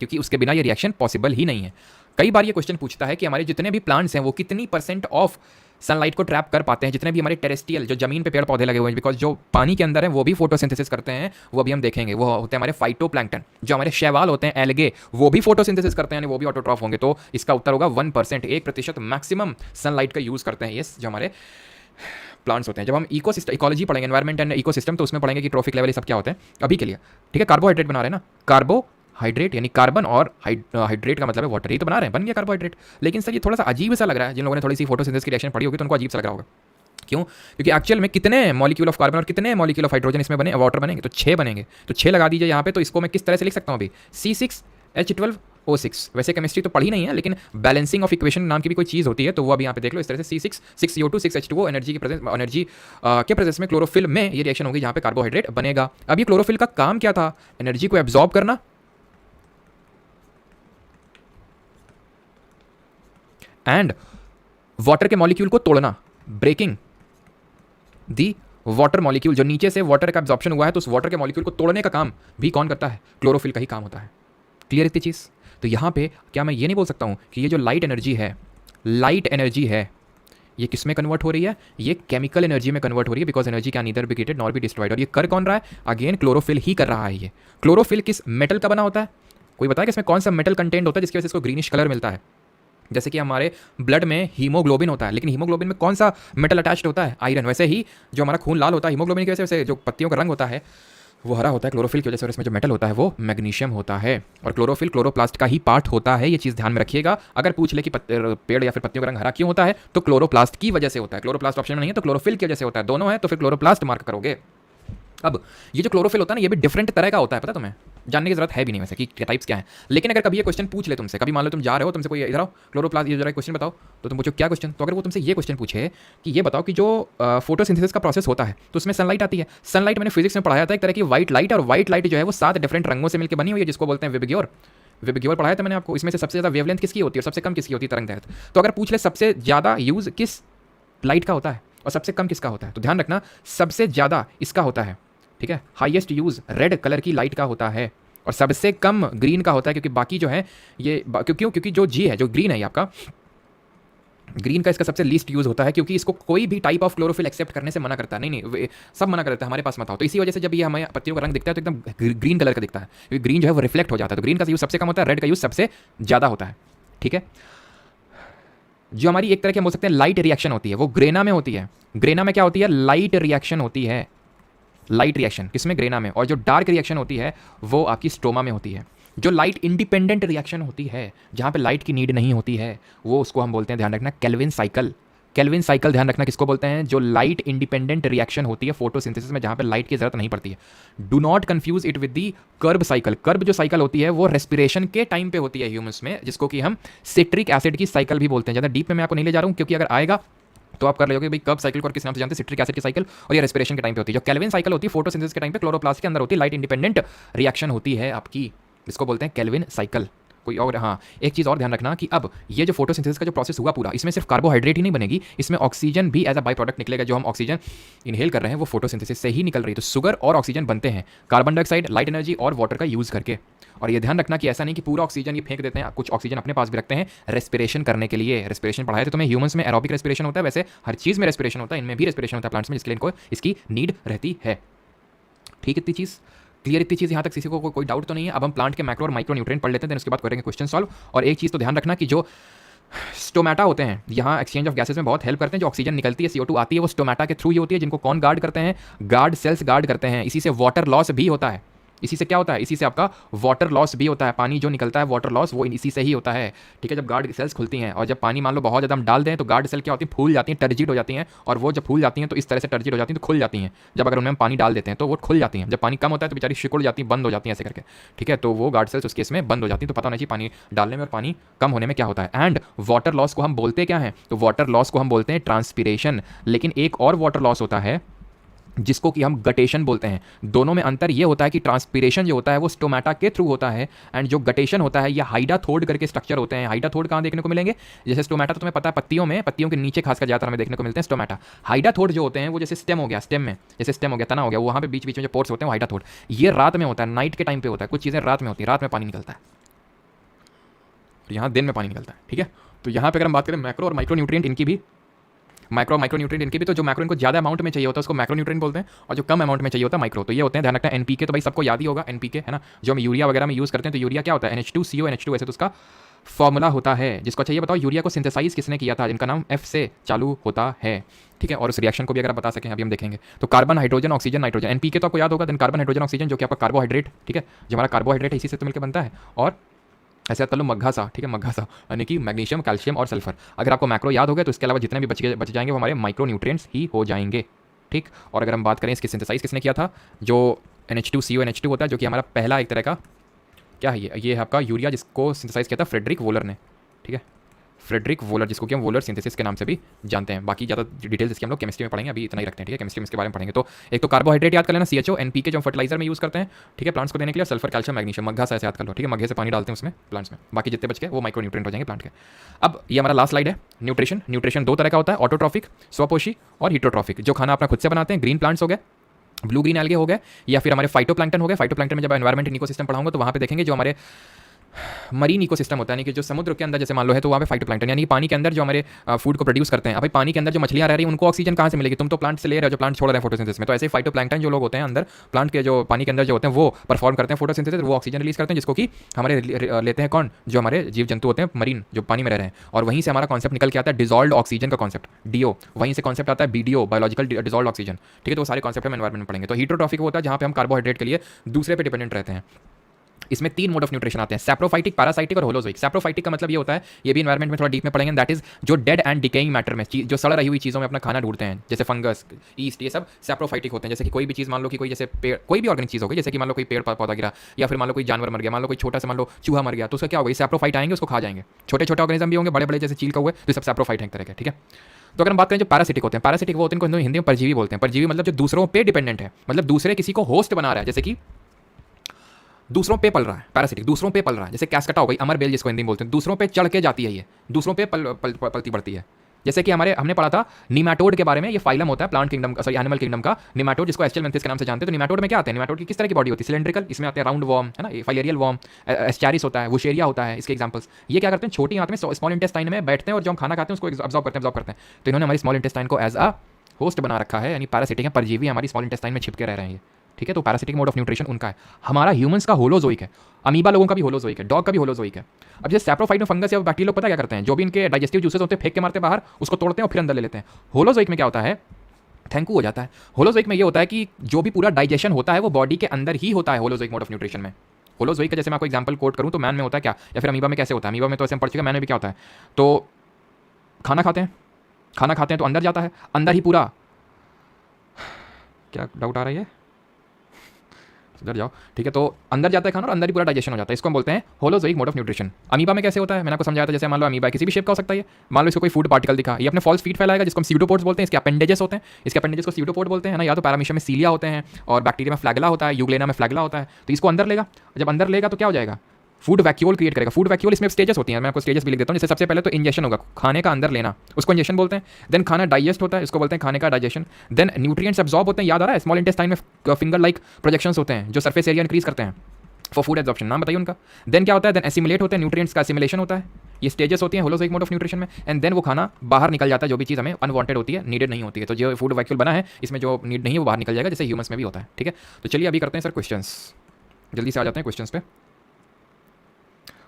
क्योंकि उसके बिना ये रिएक्शन पॉसिबल ही नहीं है। कई बार ये क्वेश्चन पूछता है कि हमारे जितने भी प्लांट्स हैं वो कितनी % ऑफ सनलाइट को ट्रैप कर पाते हैं। जितने भी हमारे टेरेस्ट्रियल जो जमीन पे पेड़ पौधे लगे हुए हैं, बिकॉज जो पानी के अंदर है वो भी फोटोसिंथेसिस करते हैं, वो अभी हम देखेंगे। वो होते हैं हमारे फाइटोप्लैंक्टन। जो हमारे शैवाल होते हैं, एल्गे, वो भी फोटोसिंथेसिस करते हैं, यानी वो भी ऑटोट्रॉफ होंगे। तो इसका उत्तर होगा 1%, 1% मैक्सिमम सनलाइट का यूज़ करते हैं ये जो हमारे प्लांट्स होते हैं। जब हम इकोलॉजी पढ़ेंगे, एनवायरमेंट एंड इकोसिस्टम, तो उसमें पढ़ेंगे कि ट्रोफिक लेवल ये सब क्या होते हैं। अभी के लिए ठीक है, कार्बोहाइड्रेट बना रहे हैं ना, कार्बोहाइड्रेट यानी कार्बन और हाइड्रेट का मतलब है वाटर, ही तो बना रहे हैं, बन गया कार्बोहाइड्रेट। लेकिन सर ये थोड़ा सा अजीब सा लग रहा है। जिन लोगों ने थोड़ी सी फोटोसिंथेसिस की रिएक्शन पढ़ी होगी तो उनको अजीब सा लग रहा होगा। क्यों? क्योंकि एक्चुअल में कितने मॉलिक्यूल ऑफ कार्बन और कितने मॉलिक्यूल ऑफ हाइड्रोजन इसमें बने, वाटर बनेंगे? तो 6 बनेंगे। तो 6 लगा दीजिए यहाँ पे। तो इसको मैं किस तरह से लिख सकता हूँ अभी? C6H12O6। वैसे केमिस्ट्री तो पढ़ी नहीं है, लेकिन बैलेंसिंग ऑफ इक्वेशन नाम की भी कोई चीज़ होती है, तो वो अभी यहाँ पे देख लो। इस तरह से C6 6CO2 6H2O एनर्जी के प्रेजेंस में क्लोरोफिल में ये रिएक्शन होगी, जहाँ पे कार्बोहाइड्रेट बनेगा। अब ये क्लोरोफिल का काम क्या था? एनर्जी को एब्जॉर्ब करना एंड वाटर के मॉलिक्यूल को तोड़ना, ब्रेकिंग दी वाटर मॉलिक्यूल जो नीचे से वाटर का एब्जॉर्प्शन हुआ है तो उस वाटर के मॉलिक्यूल को तोड़ने का काम भी कौन करता है? क्लोरोफिल का ही काम होता है। क्लियर इतनी चीज़? तो यहाँ पे क्या मैं ये नहीं बोल सकता हूँ कि ये जो लाइट एनर्जी है ये किस में कन्वर्ट हो रही है? ये केमिकल एनर्जी में कन्वर्ट हो रही है, because energy can neither be created nor be destroyed. और ये कर कौन रहा है? अगेन क्लोरोफिल ही कर रहा है। ये क्लोरोफिल किस मेटल का बना होता है? कोई बताया कि इसमें कौन सा मेटल कंटेंट होता है जिसकी वजह से इसको ग्रीनिश कलर मिलता है? जैसे कि हमारे ब्लड में हीमोग्लोबिन होता है, लेकिन हीमोग्लोबिन में कौन सा मेटल अटैच्ड होता है? आयरन। वैसे ही जो हमारा खून लाल होता है हीमोग्लोबिन की वजह से, जो पत्तियों का रंग होता है वो हरा होता है क्लोरोफिल की वजह से, और इसमें जो मेटल होता है वो मैग्नीशियम होता है। और क्लोरोफिल क्लोरोप्लास्ट का ही पार्ट होता है, ये चीज़ ध्यान में रखिएगा। अगर पूछ ले कि पेड़ या फिर पत्तियों का रंग हरा क्यों होता है, तो क्लोरोप्लास्ट की वजह से होता है। क्लोरोप्लास्ट ऑप्शन में नहीं है तो क्लोरोफिल की वजह से होता है। दोनों है तो फिर क्लोरोप्लास्ट मार्क करोगे। अब ये जो क्लोरोफिल होता है ना, ये भी डिफरेंट तरह का होता है, पता तुम्हें? जानने की जरूरत है भी नहीं वैसे कि टाइप्स क्या है। लेकिन अगर कभी ये क्वेश्चन पूछ ले तुमसे, कभी मान लो तुम जा रहे हो, तुमसे कोई इधर आओ क्लोरोप्लास्ट ये जरा क्वेश्चन बताओ, तो तुम पूछो क्या क्वेश्चन? तो अगर वो तुमसे ये क्वेश्चन पूछे कि ये बताओ कि जो फोटोसिंथेसिस का प्रोसेस होता है तो उसमें सनलाइट आती है। सनलाइट मैंने फिजिक्स में पढ़ाया था, एक तरह की व्हाइट लाइट, और व्हाइट लाइट जो है वो 7 डिफरेंट रंगों से मिलकर बनी हुई है, जिसको बोलते हैं विबग्योर। विबग्योर पढ़ाया था मैंने आपको। इसमें से सबसे ज़्यादा वेवलेंथ किसकी होती है और सबसे कम किसकी होती है तरंग दैर्घ्य? तो अगर पूछ ले सबसे ज़्यादा यूज़ किस लाइट का होता है और सबसे कम किसका होता है, तो ध्यान रखना सबसे ज़्यादा इसका होता है, ठीक है? हाईएस्ट यूज़ रेड कलर की लाइट का होता है और सबसे कम ग्रीन का होता है, क्योंकि बाकी जो है ये क्योंकि जो जी है, जो ग्रीन है, ये आपका ग्रीन का इसका सबसे लीस्ट यूज़ होता है, क्योंकि इसको कोई भी टाइप ऑफ क्लोरोफिल एक्सेप्ट करने से मना करता है। नहीं, सब मना करता है, हमारे पास मत आओ। तो इसी वजह से जब ये हमें पत्तियों का रंग दिखता है तो एकदम ग्रीन कलर का दिखता है, क्योंकि ग्रीन जो है वो रिफ्लेक्ट हो जाता है। तो ग्रीन का यूज़ सबसे कम होता है, रेड का यूज़ सबसे ज़्यादा होता है, ठीक है? जो हमारी एक तरह की हम बोल सकते हैं लाइट रिएक्शन होती है, वो ग्रेना में होती है। ग्रेना में क्या होती है? लाइट रिएक्शन होती है। लाइट रिएक्शन किसमें? ग्रेना में। और जो डार्क रिएक्शन होती है वो आपकी स्ट्रोमा में होती है। जो लाइट इंडिपेंडेंट रिएक्शन होती है, जहाँ पे लाइट की नीड नहीं होती है, वो उसको हम बोलते हैं, ध्यान रखना, केल्विन साइकिल। केल्विन साइकिल ध्यान रखना किसको बोलते हैं? जो लाइट इंडिपेंडेंट रिएक्शन होती है फोटोसिंथेसिस में, जहाँ पे लाइट की जरूरत नहीं पड़ती है। Do not confuse it with the Krebs cycle. Krebs जो साइकिल होती है वो रेस्पिरेशन के टाइम पे होती है ह्यूमंस में, जिसको कि हम सिट्रिक एसिड की साइकिल भी बोलते हैं। ज़्यादा डीप में मैं आपको नहीं ले जा रहा हूँ, क्योंकि अगर आएगा तो आप कर लोगे भाई कर्ब साइकिल को और किस नाम से जानते हैं? सिट्रिक एसिड की साइकिल। और ये रेस्पिरेशन के टाइम पे होती है। जो केल्विन साइकिल होती है फोटोसिंथेसिस के टाइम पे क्लोरोप्लास्ट के अंदर होती है, लाइट इंडिपेंडेंट रिएक्शन होती है आपकी, इसको बोलते हैं केल्विन साइकिल। कोई और? हाँ, एक चीज़ और ध्यान रखना कि अब ये जो फोटोसिंथेसिस का जो प्रोसेस हुआ पूरा, इसमें सिर्फ कार्बोहाइड्रेट ही नहीं बनेगी, इसमें ऑक्सीजन भी एज अ बाई प्रोडक्ट निकलेगा। जो हम ऑक्सीजन इनहेल कर रहे हैं वो फोटोसिंथेसिस से ही निकल रही है। तो शुगर और ऑक्सीजन बनते हैं कार्बन डाइऑक्साइड, लाइट एनर्जी और वाटर का यूज़ करके। और ये ध्यान रखना कि ऐसा नहीं कि पूरा ऑक्सीजन ये फेंक देते हैं, कुछ ऑक्सीजन अपने पास भी रखते हैं रेस्पिरेशन करने के लिए। रेस्पिरेशन पढ़ाया तो तुम्हें, ह्यूमंस में एरोबिक रेस्पिरेशन होता है, वैसे हर चीज़ में रेस्पिरेशन होता है, इनमें भी रेस्पिरेशन होता है प्लांट्स में, जिसके लिए इनको इसकी नीड रहती है। ठीक, इतनी चीज़ क्लियर? इतनी चीज़ यहाँ तक किसी को कोई डाउट तो नहीं है? अब हम प्लांट के मैक्रो और माइक्रो न्यूट्रिएंट पढ़ लेते हैं, उसके बाद करेंगे क्वेश्चन सॉल्व। और एक चीज़ तो ध्यान रखना कि जो स्टोमेटा होते हैं यहाँ एक्सचेंज ऑफ गैसेस में बहुत हेल्प करते हैं। जो ऑक्सीजन निकलती है, CO2 आती है, वो स्टोमेटा के थ्रू ही होती है, जिनको कौन गार्ड करते हैं? गार्ड सेल्स गार्ड करते हैं। इसी से वाटर लॉस भी होता है। इसी से क्या होता है? इसी से आपका वाटर लॉस भी होता है। पानी जो निकलता है वाटर लॉस, वो इसी से ही होता है, ठीक है? जब गार्ड सेल्स खुलती हैं और जब पानी मान लो बहुत ज़्यादा हम डाल दें तो गार्ड सेल क्या होती है? फूल जाती हैं, टर्जिड हो जाती हैं। और वो जब फूल जाती हैं तो इस तरह से टर्जिड हो जाती हैं, तो खुल जाती हैं। जब अगर उनमें हम पानी डाल देते हैं तो वो खुल जाती हैं। जब पानी कम होता है तो बेचारी सिकुड़ जाती है, बंद हो जाती हैं ऐसे करके, ठीक है? तो वो गार्ड सेल्स उस केस में बंद हो जाती हैं। तो पता होना चाहिए पानी डालने में और पानी कम होने में क्या होता है। एंड वाटर लॉस को हम बोलते क्या है? तो वाटर लॉस को हम बोलते हैं ट्रांसपीरेशन। लेकिन एक और वाटर लॉस होता है जिसको कि हम गटेशन बोलते हैं। दोनों में अंतर ये होता है कि ट्रांसपीरेशन जो होता है वो स्टोमेटा के थ्रू होता है, एंड जो गटेशन होता है ये हाइडाथोड करके स्ट्रक्चर होते हैं। हाइडाथोड कहाँ देखने को मिलेंगे? जैसे स्टोमेटा तो तुम्हें पता है पत्तियों में, पत्तियों के नीचे खासकर ज़्यादातर हमें देखने को मिलते हैं स्टोमेटा। हाइडाथोड जो होते हैं वो जैसे स्टेम हो गया, स्टेम में जैसे स्टेम हो गया, तना हो गया, वहाँ पे बीच बीच में जो पोर्स होते हैं वो हाइडाथोड। ये रात में होता है, नाइट के टाइम पे होता है। कुछ चीज़ें रात में होती है, रात में पानी निकलता है, यहाँ दिन में पानी निकलता है, ठीक है? तो यहाँ पे अगर हम बात करें मैक्रो और माइक्रो न्यूट्रिएंट, इनकी भी माइक्रो न्यूट्रिएंट इनके भी, तो जो मैक्रो इनको ज़्यादा अमाउंट में चाहिए होता है उसको मैक्रो न्यूट्रिएंट बोलते हैं, और जो कम अमाउंट में चाहिए होता है माइक्रो। तो ये होते हैं, ध्यान रखना NPK, तो भाई सबको याद ही होगा NPK, है ना? जो हम यूरिया वगैरह में यूज़ करते हैं, तो यूरिया क्या होता है? NH2CO NH2, ऐसे तो उसका फॉर्मूला होता है। जिसको चाहिए बताओ यूरिया को सिंथेसाइज किसने किया था? जिनका नाम F से चालू होता है, ठीक है? और उस रिएक्शन को भी अगर आप बता सकें अभी हम देखेंगे। तो carbon hydrogen oxygen nitrogen, NPK तो आपको याद होगा, देन कार्बन हाइड्रोजन ऑक्सीजन जो कि आपका कार्बोहाइड्रेट, ठीक है? जो हमारा कार्बोहाइड्रेट है इसी से तो मिलकर बनता है। और ऐसे याद कर लो मग्घा सा, ठीक है? मग्घा सा यानी कि मैग्नीशियम, कैल्शियम और सल्फर। अगर आपको मैक्रो याद हो गया तो इसके अलावा जितने भी बच जाएंगे वो हमारे माइक्रो न्यूट्रिएंट्स ही हो जाएंगे, ठीक? और अगर हम बात करें इसकी सिंथेसाइज किसने किया था, जो NH2CO NH2 होता है, जो कि हमारा पहला एक तरह का क्या है, ये है आपका यूरिया, जिसको सिंथेसाइज किया था फ्रेडरिक वोलर ने, ठीक है? फ्रेडरिक वोलर, जिसको कि हम वोलर सिंथेसिस के नाम से भी जानते हैं। बाकी ज़्यादा डिटेल्स इसकी हम लोग केमिस्ट्री में पढ़ेंगे, अभी इतना ही रखते हैं, ठीक है। केमिस्ट्री में इसके बारे में पढ़ेंगे। तो एक तो कार्बोहाइड्रेट याद कर लेना, CHO, NPK जो हम फर्टिलाइजर में यूज़ करते हैं, ठीक है, प्लांट्स को देने के लिए, सल्फर, कैल्शियम, मैग्नीशियम, मग्घा से ऐसे याद कर लो, ठीक है। मग्घे से पानी डालते हैं उसमें प्लांट्स में, बाकी जितने बच के वो माइक्रो न्यूट्रिएंट हो जाएंगे प्लांट के। अब ये हमारा लास्ट स्लाइड है, न्यूट्रिशन। न्यूट्रिशन दो तरह का होता है, ऑटोट्रॉफिक स्वपोषी और हीटोट्रॉफिक। जो खाना अपना खुद से बनाते हैं, ग्रीन प्लांट्स हो गए, ब्लू ग्रीन एल्गे हो गए, या फिर हमारे फाइटोप्लैंक्टन हो गए। फाइटोप्लैंक्टन में जब एनवायरमेंट इकोसिस्टम पढ़ाऊंगा तो वहाँ पे देखेंगे जो हमारे मरीन इकोसिस्टम होता है, यानी कि जो समुद्र के अंदर जैसे मान लो है, तो वहाँ पे फाइटोप्लैंक्टन यानी पानी के अंदर जो हमारे फूड को प्रोड्यूस करते हैं। अभी पानी के अंदर जो मछलियाँ रह रही हैं उनको ऑक्सीजन कहाँ से मिलेगी? तुम तो प्लांट से ले रहे हो, जो प्लांट छोड़ रहे हैं फोटोसिंथेसिस में। तो ऐसे फाइटोप्लैंक्टन जो लोग होते हैं अंदर प्लांट के, जो पानी के अंदर जो होते हैं, वो परफॉर्म करते हैं फोटोसिंथेसिस, वो ऑक्सीजन रिलीज करते हैं, जिसको कि हमारे लेते हैं कौन? जो हमारे जीव जंतु होते हैं मरीन, जो पानी में रह रहे हैं। और वहीं से हमारा कॉन्सेप्ट निकल के आता है डिजॉल्व ऑक्सीजन का कॉन्सेप्ट, DO। वहीं से कॉन्सेप्ट आता है BDO, बायोलॉजिकल डिजॉल्व ऑक्सीजन, ठीक है। तो वो सारे कॉन्सेप्ट हम एनवायरमेंट में पढ़ेंगे। तो हीटोट्रॉफिक होता है जहाँ पे हम कार्बोहाइड्रेट के लिए दूसरे पे डिपेंडेंट रहते हैं। इसमें 3 मोड ऑफ न्यूट्रिशन आते हैं, सैप्रोफाइटिक, पैरासाइटिक और होलोजोइक। सैप्रोफाइटिक का मतलब ये होता है, ये भी एनवायरमेंट में थोड़ा डीप में पढ़ेंगे, दैट इज जो डेड एंड डिकेइंग मैटर में, जो सड़ रही हुई चीज़ों में अपना खाना ढूंढते हैं, जैसे फंगस, ईस्ट, ये सब सैप्रोफाइटिक होते हैं। जैसे कि कोई भी चीज़, मान लो कि कोई जैसे पेड़, कोई भी ऑर्गेनिक चीज़ हो गई, जैसे कि मान लो कोई पेड़ पौधा गिरा, या फिर मान लो कोई जानवर मर गया, मान लो कोई छोटा सा, मान लो चूहा मर गया, तो उसका क्या होगा? सैप्रोफाइट आएंगे, उसको खा जाएंगे। छोटे छोटे ऑर्गेनिज्म भी होंगे, बड़े बड़े जैसे चील का हुए, तो सब सैप्रोफाइट हैं एक तरह के, ठीक है। तो अगर हम बात करें जो पैरासिटिक होते हैं, पैरासिटिक वो होते हैं, इनको हिंदी में परजीवी बोलते हैं। परजीवी मतलब जो दूसरों पे डिपेंडेंट है, मतलब दूसरे किसी को होस्ट बना रहा है, जैसे कि दूसरों पे पल रहा है। पैरासिटिक दूसरों पे पल रहा है, जैसे कैस्कटा हो गई, अमर बेल जिसको हिंदी में बोलते हैं, दूसरों पे चढ़ के जाती है, ये दूसरों पे पलती बढ़ती है। जैसे कि हमने पढ़ा था निमैटोड के बारे में, ये फाइलम होता है प्लांट किंगडम का, सॉरी एनिमल किंगडम का, निमैटोड, जिसको एस्चेलमेंथिस के नाम से जानते हैं। तो निमैटोड में क्या आते हैं? निमैटोड की किस तरह की बॉडी होती है? सिलेंड्रिकल, इसमें आते हैं राउंड वॉर्म, है ना, फाइलेरियल वॉर्म, एस्चैरिस होता है, वुशेरिया होता है, इसके एग्जांपल्स। ये क्या करते हैं? छोटी आंत में स्मॉल इंटेस्टाइन में बैठते हैं और जो हम खाना खाते हैं उसको ऑब्जॉर्व करते हैं। तो इन्होंने हमारी स्मॉल इंटेस्टाइन को एज अ होस्ट बना रखा है, यानी पैरासिटिक है, परजीवी हमारी स्मॉल इंटेस्टाइन में छिपके रह रहे हैं, ठीक है। तो पैरासिटिक मोड ऑफ न्यूट्रिशन उनका है। हमारा ह्यूमंस का होलोजोइक है, अमीबा लोगों का भी होलोजोइक है, डॉग का भी होलोजोइक है। अब जैसे सैप्रोफाइट में फंगस या बैक्टीरिया लोग पता क्या करते हैं? जो भी इनके डाइजेस्टिव जूसेस होते हैं फेंक के मारते हैं बाहर, उसको तोड़ते हैं और फिर अंदर ले लेते हैं। होलोजोइक में क्या होता है? थैंक यू हो जाता है। होलोजोइक में ये होता है कि जो भी पूरा डाइजेशन होता है वो बॉडी के अंदर ही होता है, होलोजोइक मोड ऑफ न्यूट्रिशन में। होलोजोइक का जैसे मैं आपको एग्जांपल कोट करूं तो मैन में होता है क्या, या फिर अमीबा में कैसे होता है? अमीबा में तो ऐसे हम पढ़ चुके हैं, मैन में भी क्या होता है? तो खाना खाते हैं तो अंदर जाता है, अंदर ही पूरा, क्या डाउट आ रहा है? इधर जाओ, ठीक है। तो अंदर जाता है खाना और अंदर ही पूरा डाइजेशन हो जाता है, इसको हम बोलते हैं holozoic mode of nutrition. Amoeba में कैसे होता है? मैंने आपको समझाया था, जैसे मान लो अमीबा किसी भी शेप का हो सकता है, मान लो इसको कोई फूड पार्टिकल दिखा, ये अपने फॉल्स फीड फैलाएगा, जिसको हम सीडोपोड्स बोलते हैं। इसके अपेंडेजेस होते हैं, इसके अपेंडेजेस को सीडोपोड बोलते हैं ना, या तो पैरामीशियम में सीलिया होते हैं, और बैक्टीरिया में फ्लैगला होता है, यूग्लेना में फ्लैगला होता है। तो इसको अंदर लेगा, जब अंदर लेगा तो क्या हो जाएगा? फूड वैक्यूल क्रिएट करेगा। फूड वैक्यूल, इसमें स्टेजेस होती हैं, मैं आपको स्टेजेस भी लिख देता हूँ। जैसे सबसे पहले तो इंजेक्शन होगा, खाने का अंदर लेना, उसको इंजेक्शन बोलते हैं। देन खाना डाइजेस्ट होता है, इसको बोलते हैं खाने का डाइजेशन। देन न्यूट्रिएंट्स एब्जॉर्ब होते हैं, याद आ रहा है? स्मॉल इंटेस्टाइन में फिंगर लाइक प्रोजेक्शंस होते हैं जो सरफेस एरिया इंक्रीज करते हैं फॉर फूड एब्जॉर्प्शन, नाम बताइए उनका। देन क्या होता है? देन एसिमुलेट होते हैं, न्यूट्रिएंट्स का एसिमुलेशन होता है। ये स्टेजेस होती हैं होलोजोइक मोड ऑफ न्यूट्रिशन में। एंड देन वो खाना बाहर निकल जाता है, जो भी चीज़ हमें अनवांटेड होती है, नीडेड नहीं होती है। तो जो फूड वैक्यूल बना है, इसमें जो नीड नहीं है वो बाहर निकल जाएगा, जैसे ह्यूमंस में भी होता है, ठीक है। तो चलिए अभी करते हैं सर क्वेश्चंस, जल्दी से आ जाते हैं क्वेश्चंस पे।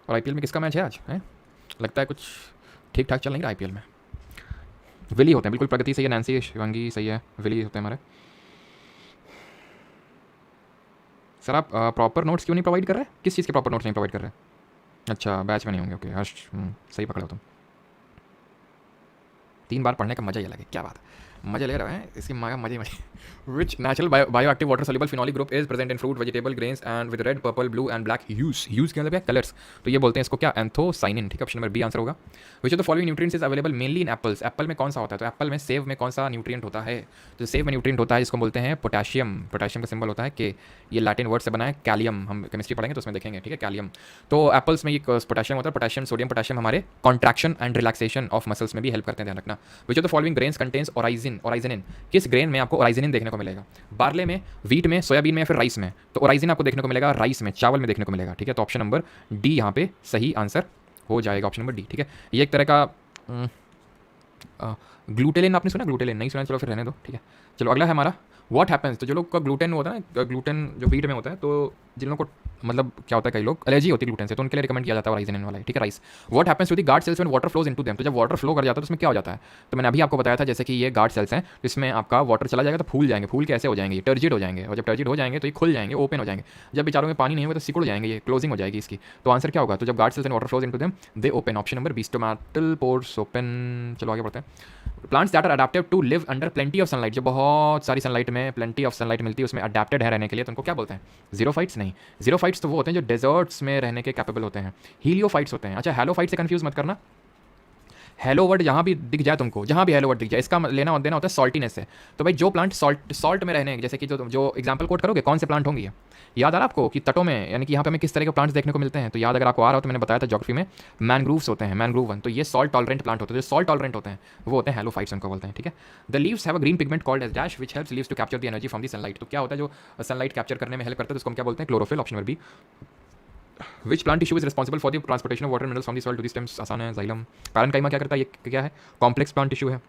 और आईपीएल में किसका मैच है आज? है लगता है कुछ ठीक ठाक चल नहीं रहा आईपीएल में। विली होते हैं, बिल्कुल प्रगति सही है, नैन्सी शिवांगी सही है, विली होते हैं हमारे। सर आप प्रॉपर नोट्स क्यों नहीं प्रोवाइड कर रहे? किस चीज़ के प्रॉपर नोट्स नहीं प्रोवाइड कर रहे? अच्छा बैच में नहीं होंगे, ओके हर्ष, सही पकड़ा तुम। 3 बार पढ़ने का मजा ही अलग है, क्या बात है, मजा ले रहे हैं इसकी मजे विच natural bioactive water soluble phenolic group is present in fruit vegetable grains and with red purple blue and black huge के मतलब है कलर्स। तो ये बोलते हैं इसको क्या? एंथोसाइनिन, ठीक है। ऑप्शन नंबर बी आंसर होगा। विच of the following nutrients is available mainly in apples? Apple में कौन सा होता है? तो एप्पल में, सेव में कौन सा न्यूट्रिएंट होता है? तो सेव में न्यूट्रिएंट होता है जिसको बोलते हैं पोटेशियम। पोटेशियम का सिंबल होता है के, ये लैटिन वर्ड से बना है कैलियम, हम केमिस्ट्री पढ़ेंगे तो उसमें देखेंगे, ठीक है, कैलियम। तो एप्पल्स में ये पोटेशियम होता है। पोटेशियम, सोडियम पोटेशियम हमारे contraction and relaxation of muscles में भी हेल्प करते हैं, ध्यान रखना। Which of the following grains contains oryzenin? किस ग्रेन में आपको ओराइजिन देखने को मिलेगा? बार्ले में, व्हीट में, सोयाबीन में या फिर राइस में? तो ओराइजिन आपको देखने को मिलेगा राइस में, चावल में देखने को मिलेगा, ठीक है। तो ऑप्शन नंबर डी यहाँ पे सही आंसर हो जाएगा, ऑप्शन नंबर डी, ठीक है। ये एक तरह का ग्लूटेलिन, आपने सुना? ग्लूटेलिन नहीं सुना, चलो फिर रहने दो, ठीक है। चलो अगला है हमारा व्हाट हैपेंस। तो जो लोग का ग्लूटेन होता है ना, ग्लूटेन जो व्हीट में होता है, तो जिन लोगों को मतलब क्या होता है, कई लोग एलर्जी होती है ग्लूटेन से, तो उनके लिए रिकमेंड किया जाता है राइजिन वाला, ठीक है, rice. What happens to the guard cells when water flows into them? तो जब वाटर फ्लो कर जाता है तो उसमें क्या हो जाता है? तो मैंने अभी आपको बताया था, जैसे कि ये गार्ड सेल्स हैं, तो इसमें आपका वाटर चला जाएगा तो फूल जाएंगे। फूल कैसे हो जाएंगे? टर्जिड हो जाएंगे, और जब टर्जिड हो जाएंगे तो ये खुल जाएंगे, ओपन हो जाएंगे। जब बेचारों में पानी नहीं होगा तो सिकुड़ जाएंगे, ये क्लोजिंग हो जाएगी इसकी। तो आंसर क्या होगा? तो जब guard cells and water flows into them they open, option number B, stomatal pores open. चलो आगे बढ़ते हैं। Plants that are adapted to live under plenty of sunlight, जो बहुत सारी सनलाइट में, प्लेंटी ऑफ सनलाइट मिलती है, उसमें अडैप्टेड है रहने के लिए, तो उनको क्या बोलते हैं? जीरोफाइट्स नहीं, जीरोफाइट्स तो वो होते हैं जो डेजर्ट्स में रहने के कैपेबल होते हैं। हीलियोफाइट्स होते हैं। अच्छा हेलोफाइट से कंफ्यूज मत करना, हेलो वर्ड जहाँ भी दिख जाए तुमको, जहाँ भी हेलो वर्ड दिख जाए, इसका लेना और देना होता है सॉल्टीनेस से। तो भाई जो प्लांट सॉल्ट में रहने, जैसे कि जो एग्जाम्पल कोट करोगे कौन से प्लांट होंगे, याद आ रहा आपको कि तटों में, यानी कि यहाँ पे हमें किस तरह के प्लांट्स देखने को मिलते हैं, तो याद अगर आपको आ रहा हो तो मैंने बताया था ज्योग्राफी में मैनग्रूव्स होते हैं, मैनग्रूव वन, तो ये सॉल्ट टॉलरेंट प्लांट होते हैं, जो सॉल्ट टॉलरेंट होते हैं वो होते हैं हेलोफाइट्स, उनको बोलते हैं, ठीक है। The leaves have a green pigment called as dash which helps leaves to capture the energy from the sunlight. तो क्या होता है जो सनलाइट कैप्चर करने में हेल्प करता है, तो उसको हम क्या बोलते हैं, chlorophyll, option number B. Which plant tissue is responsible for the transportation of water minerals from the soil to the stems, आसान है, जाइलम। पैरेन्काइमा क्या करता है, ये क्या है, कॉम्प्लेक्स प्लांट टिश्यू है,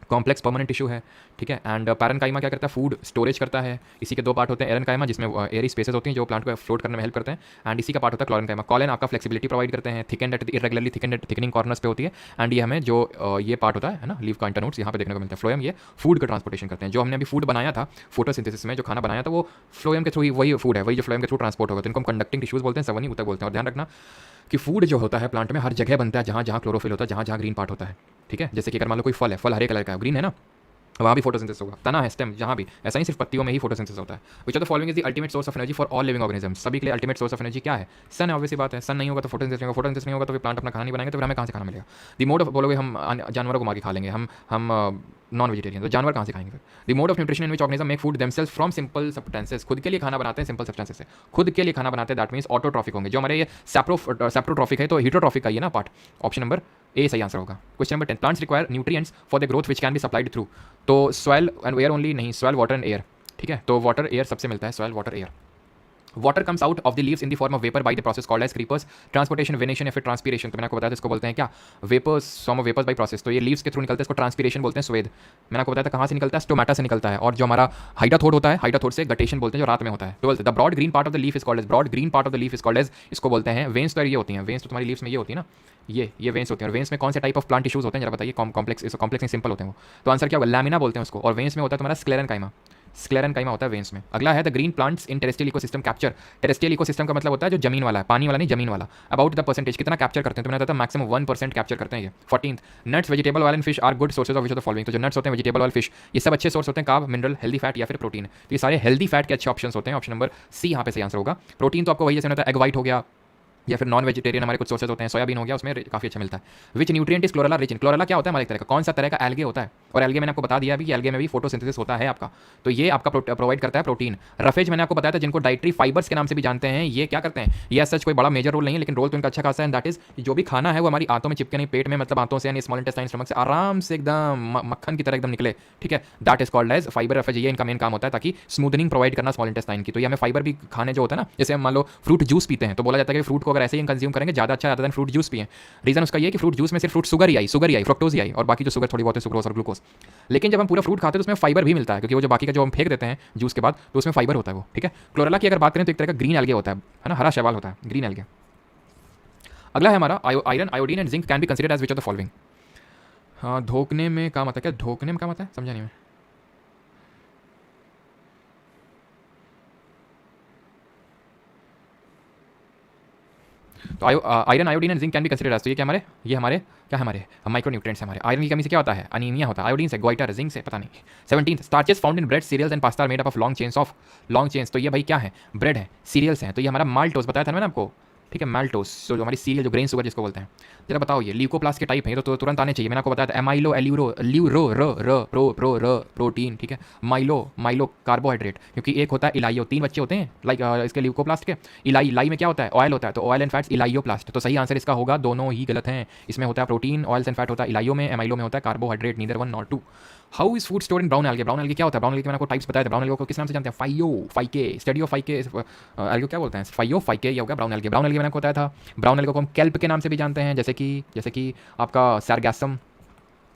कॉम्प्लेक्स परमानेंट टिश्यू है, ठीक है। एंड पैरेन्काइमा क्या करता है, फूड स्टोरेज करता है। इसी के दो पार्ट होते हैं, एरेन्काइमा जिसमें एयरी स्पेसेस होती हैं जो प्लांट को फ्लोट करने में हेल्प करते हैं, एंड इसी का पार्ट होता है क्लोरेन्काइमा। कॉलन आपका फ्लेक्सिबिलिटी प्रोवाइड करते हैं, thick and at irregularly thickening corners पे होती है, एंड ये हमें जो ये पार्ट होता है ना लीव का इंटरनोड्स यहाँ पे देखने को मिलता है। फ्लोएम ये फूड का ट्रांसपोर्टेशन करते हैं, जो हमने अभी फूड बनाया था फोटोसिंथेसिस में, जो खाना बनाया था वो फ्लोएम के थ्रू ही, वही फूड है, वही जो फ्लोएम के थ्रू ट्रांसपोर्ट होगा, तो इनको हम कंडक्टिंग टिश्यूज बोलते हैं, सवनी ऊतक बोलते हैं। और ध्यान रखना कि फूड जो होता है प्लांट में हर जगह बनता है जहाँ जहाँ क्लोरोफिल होता है, जहाँ जहाँ ग्रीन पार्ट होता है, ठीक है। जैसे कि अगर मान लो कोई फल है, फल हरे कलर का है, ग्रीन है ना, वहाँ भी फोटोसिंथेसिस होगा, तना है, स्टेम, जहाँ भी, ऐसा ही सिर्फ पत्तियों में ही फोटोसिंथेसिस होता है। विच of the following is the ultimate source of energy for all living organism, सभी के लिए अल्टीमेट सोर्स ऑफ एनर्जी क्या है, सन है, ऑब्वियसली बात है, सन नहीं होगा तो फोटोसिंथेसिस नहीं होगा, फोटोसिंथेसिस नहीं होगा तो फिर प्लांट अपना खाना नहीं बनाएंगे, तो फिर हमें कहाँ से खाना मिलेगा। द मोड ऑफ, बोलोगे हम जानवरों को मार के खा लेंगे, हम नॉन वेजिटेरियन, तो जानवर कहाँ से खाएंगे फिर। The mode of nutrition in which organism make food themselves from simple substances, खुद के लिए खाना बनाते हैं सिंपल सब्सटेंसेस से, खुद के लिए खाना बनाते हैं, दैट मीन्स ऑटोट्रॉफिक होंगे। जो हमारे ये सैप्रोट्रॉफिक है तो हीटरोट्रॉफिक का ये ना पार्ट, ऑप्शन नंबर ए सही आंसर होगा। Question number 10, plants require nutrients for the growth which can be supplied through, तो सॉइल एंड एयर ओनली नहीं, सॉइल वाटर एंड एयर, ठीक है। तो वाटर एयर सबसे मिलता है, soil water air. Water comes out of the leaves in the form of vapour by the process called as creepers, transportation, venation या फिर transpiration, तो मैंने आपको बताया था इसको बोलते हैं क्या, vapours, form of vapours by process, तो ये लीव्स के थ्रू निकलते हैं, इसको ट्रांसपीरेशन बोलते हैं, स्वेद। मैंने आपको बताया था कहाँ से निकलता है, स्टोमेटा से निकलता है। और जो हमारा हाइडाथोड होता है, हाइडाथोड से गटेशन बोलते हैं जो रात में होता है। 12, the broad green part of the leaf is called as, broad green part of the leaf is called as, इसको बोलते हैं वेन्स। तो ये होती हैं वेन्स, तो तुम्हारी लीव्स में ये होती है ना, ये वेन्स होते हैं। और वेन्स में कौन से टाइप ऑफ प्लांट टिश्यूज होते हैं जरा बताइए, कॉम्प्लेक्स नहीं सिंपल होते हैं वो, तो आंसर क्या होगा, लैमिना बोलते हैं उसको। और वेन्स में होता है तुम्हारा स्क्लेरेनकाइमा, स्क्लेरेनकाइमा होता है वेन्स में। अगला है the green plants in terrestrial ecosystem capture, terrestrial ecosystem का मतलब होता है जो जमीन वाला है, पानी वाला नहीं, जमीन वाला। अबाउट द परसेंटेज, कितना कैप्चर करते हैं, तो मैंने बताया था मैक्सिमम 1% कैप्चर करते हैं ये। 14, nuts, vegetable oil and fish are good sources of which of the following, तो जो नट्स होते हैं, वेजिटेबल ऑयल, फिश, ये सब अच्छे सोर्स होते हैं, कार्ब, मिनरल, हेल्दी फैट या फिर प्रोटीन, तो ये सारे हेल्दी फैट के अच्छे ऑप्शन होते हैं। ऑप्शन नंबर सी यहाँ पे सही आंसर होगा। प्रोटीन तो आपको वही जैसे होता है एग वाइट हो गया, या फिर नॉन वेजिटेरियन हमारे कुछ सोर्सेज होते हैं, सोयाबीन हो गया, उसमें काफी अच्छा मिलता है। विच nutrient is chlorella rich in, chlorella क्या होता है हमारे तरह का, कौन सा तरह का एल्गे होता है, और एल्गे मैंने आपको बता दिया अभी कि एल्गे में भी फोटोसिंथेसिस होता है आपका, तो ये आपका प्रोवाइड करता है प्रोटीन। रफेज मैंने आपको बताया था, जिनको डाइटरी फाइबर्स के नाम से भी जानते हैं, ये क्या करते हैं, ये सच कोई बड़ा मेजर रोल नहीं है, लेकिन रोल तो इनका अच्छा खासा है, दैट इज जो भी खाना है वो हमारी आंतों में चिपके नहीं, पेट में, मतलब आंतों से यानी स्मॉल इंटेस्टाइन, स्टमक से आराम से एकदम मक्खन की तरह एकदम निकले, ठीक है, that is called as fibre. Roughage ये इनका मेन काम होता है, ताकि स्मूथनिंग प्रोवाइड करना स्मॉल इंटेस्टाइन की। तो ये हमें फाइबर भी खाने जो होता है ना, जैसे हम मान लो फ्रूट जूस पीते हैं, तो बोला जाता है कि फ्रूट को अगर ऐसे ही कंज्यूम करेंगे ज़्यादा अच्छा है, फ्रूट जूस पिए। रीजन उसका ये है कि फ्रूट जूस में सिर्फ फ्रूट शुगर ही आई, फ्रक्टोज ही आई, और बाकी जो शुगर थोड़ी बहुत है सुक्रोज और ग्लूकोज। लेकिन जब हम पूरा फ्रूट खाते हैं तो उसमें फाइबर भी मिलता है, क्योंकि वो जो बाकी का जो हम फेंक देते हैं जूस के बाद, तो उसमें फाइबर होता है वो, ठीक है। क्लोरेला की अगर बात करें तो एक तरह का ग्रीन एल्गे होता है ना, हरा शैवाल होता है, ग्रीन एल्गे। अगला है हमारा iron, iodine and zinc can be considered as which of the following, हाँ धोखने में काम आता है, क्या धोखने में काम आता है, समझा नहीं मैं। तो iron, iodine and zinc can be considered as, तो ये हमारे क्या है, हमारे माइक्रो न्यूट्रिएंट्स हैं हमारे। आयरन की कमी से क्या होता है, अनीमिया होता है, आयोडीन से ग्वाइटर, जिंक से पता नहीं। 17, starches found in bread, cereals and pasta made up of long chains, तो ये भाई क्या है, ब्रेड है, सीरियल्स हैं, तो ये हमारा माल्टोस बताया था मैंने आपको, ठीक है, माल्टोस, जो हमारी सीरियल, जो ग्रेन शुगर जिसको बोलते हैं। जरा बताओ ये ल्यूकोप्लास्ट के टाइप हैं, तो तुरंत आने चाहिए, मैंने आपको बताया था एमाइलो, एल्यूरो, ल्यूरो, र प्रोटीन, ठीक है, माइलो कार्बोहाइड्रेट, क्योंकि एक होता है इलाइयो, 3 बच्चे होते हैं लाइक इसके ल्यूकोप्लास्ट के। इलाई में क्या होता है, ऑयल होता है, तो ऑयल एंड फैट्स इलाइयोप्लास्ट, तो सही आंसर इसका होगा, दोनों ही गलत हैं। इसमें होता है प्रोटीन, ऑयल्स एंड फैट होता है इलाइयो में, एमाइलो में होता है carbohydrate, neither 1 not 2। How is food stored in brown algae, brown algae क्या होता है, ब्राउन एल्गे मैंने आपको टाइप्स बताया था, ब्राउन एल्गे को किस नाम से जानते हैं, फाइके, स्टडी ऑफ फाइके एल्गे क्या बोलते हैं, फाइके, ये हो गया ब्राउन एल्गे। ब्राउन एल्गे मैंने आपको बताया था, ब्राउन एल्गे को हम केल्प के नाम से भी जानते हैं, जैसे कि आपका सैरगैसम,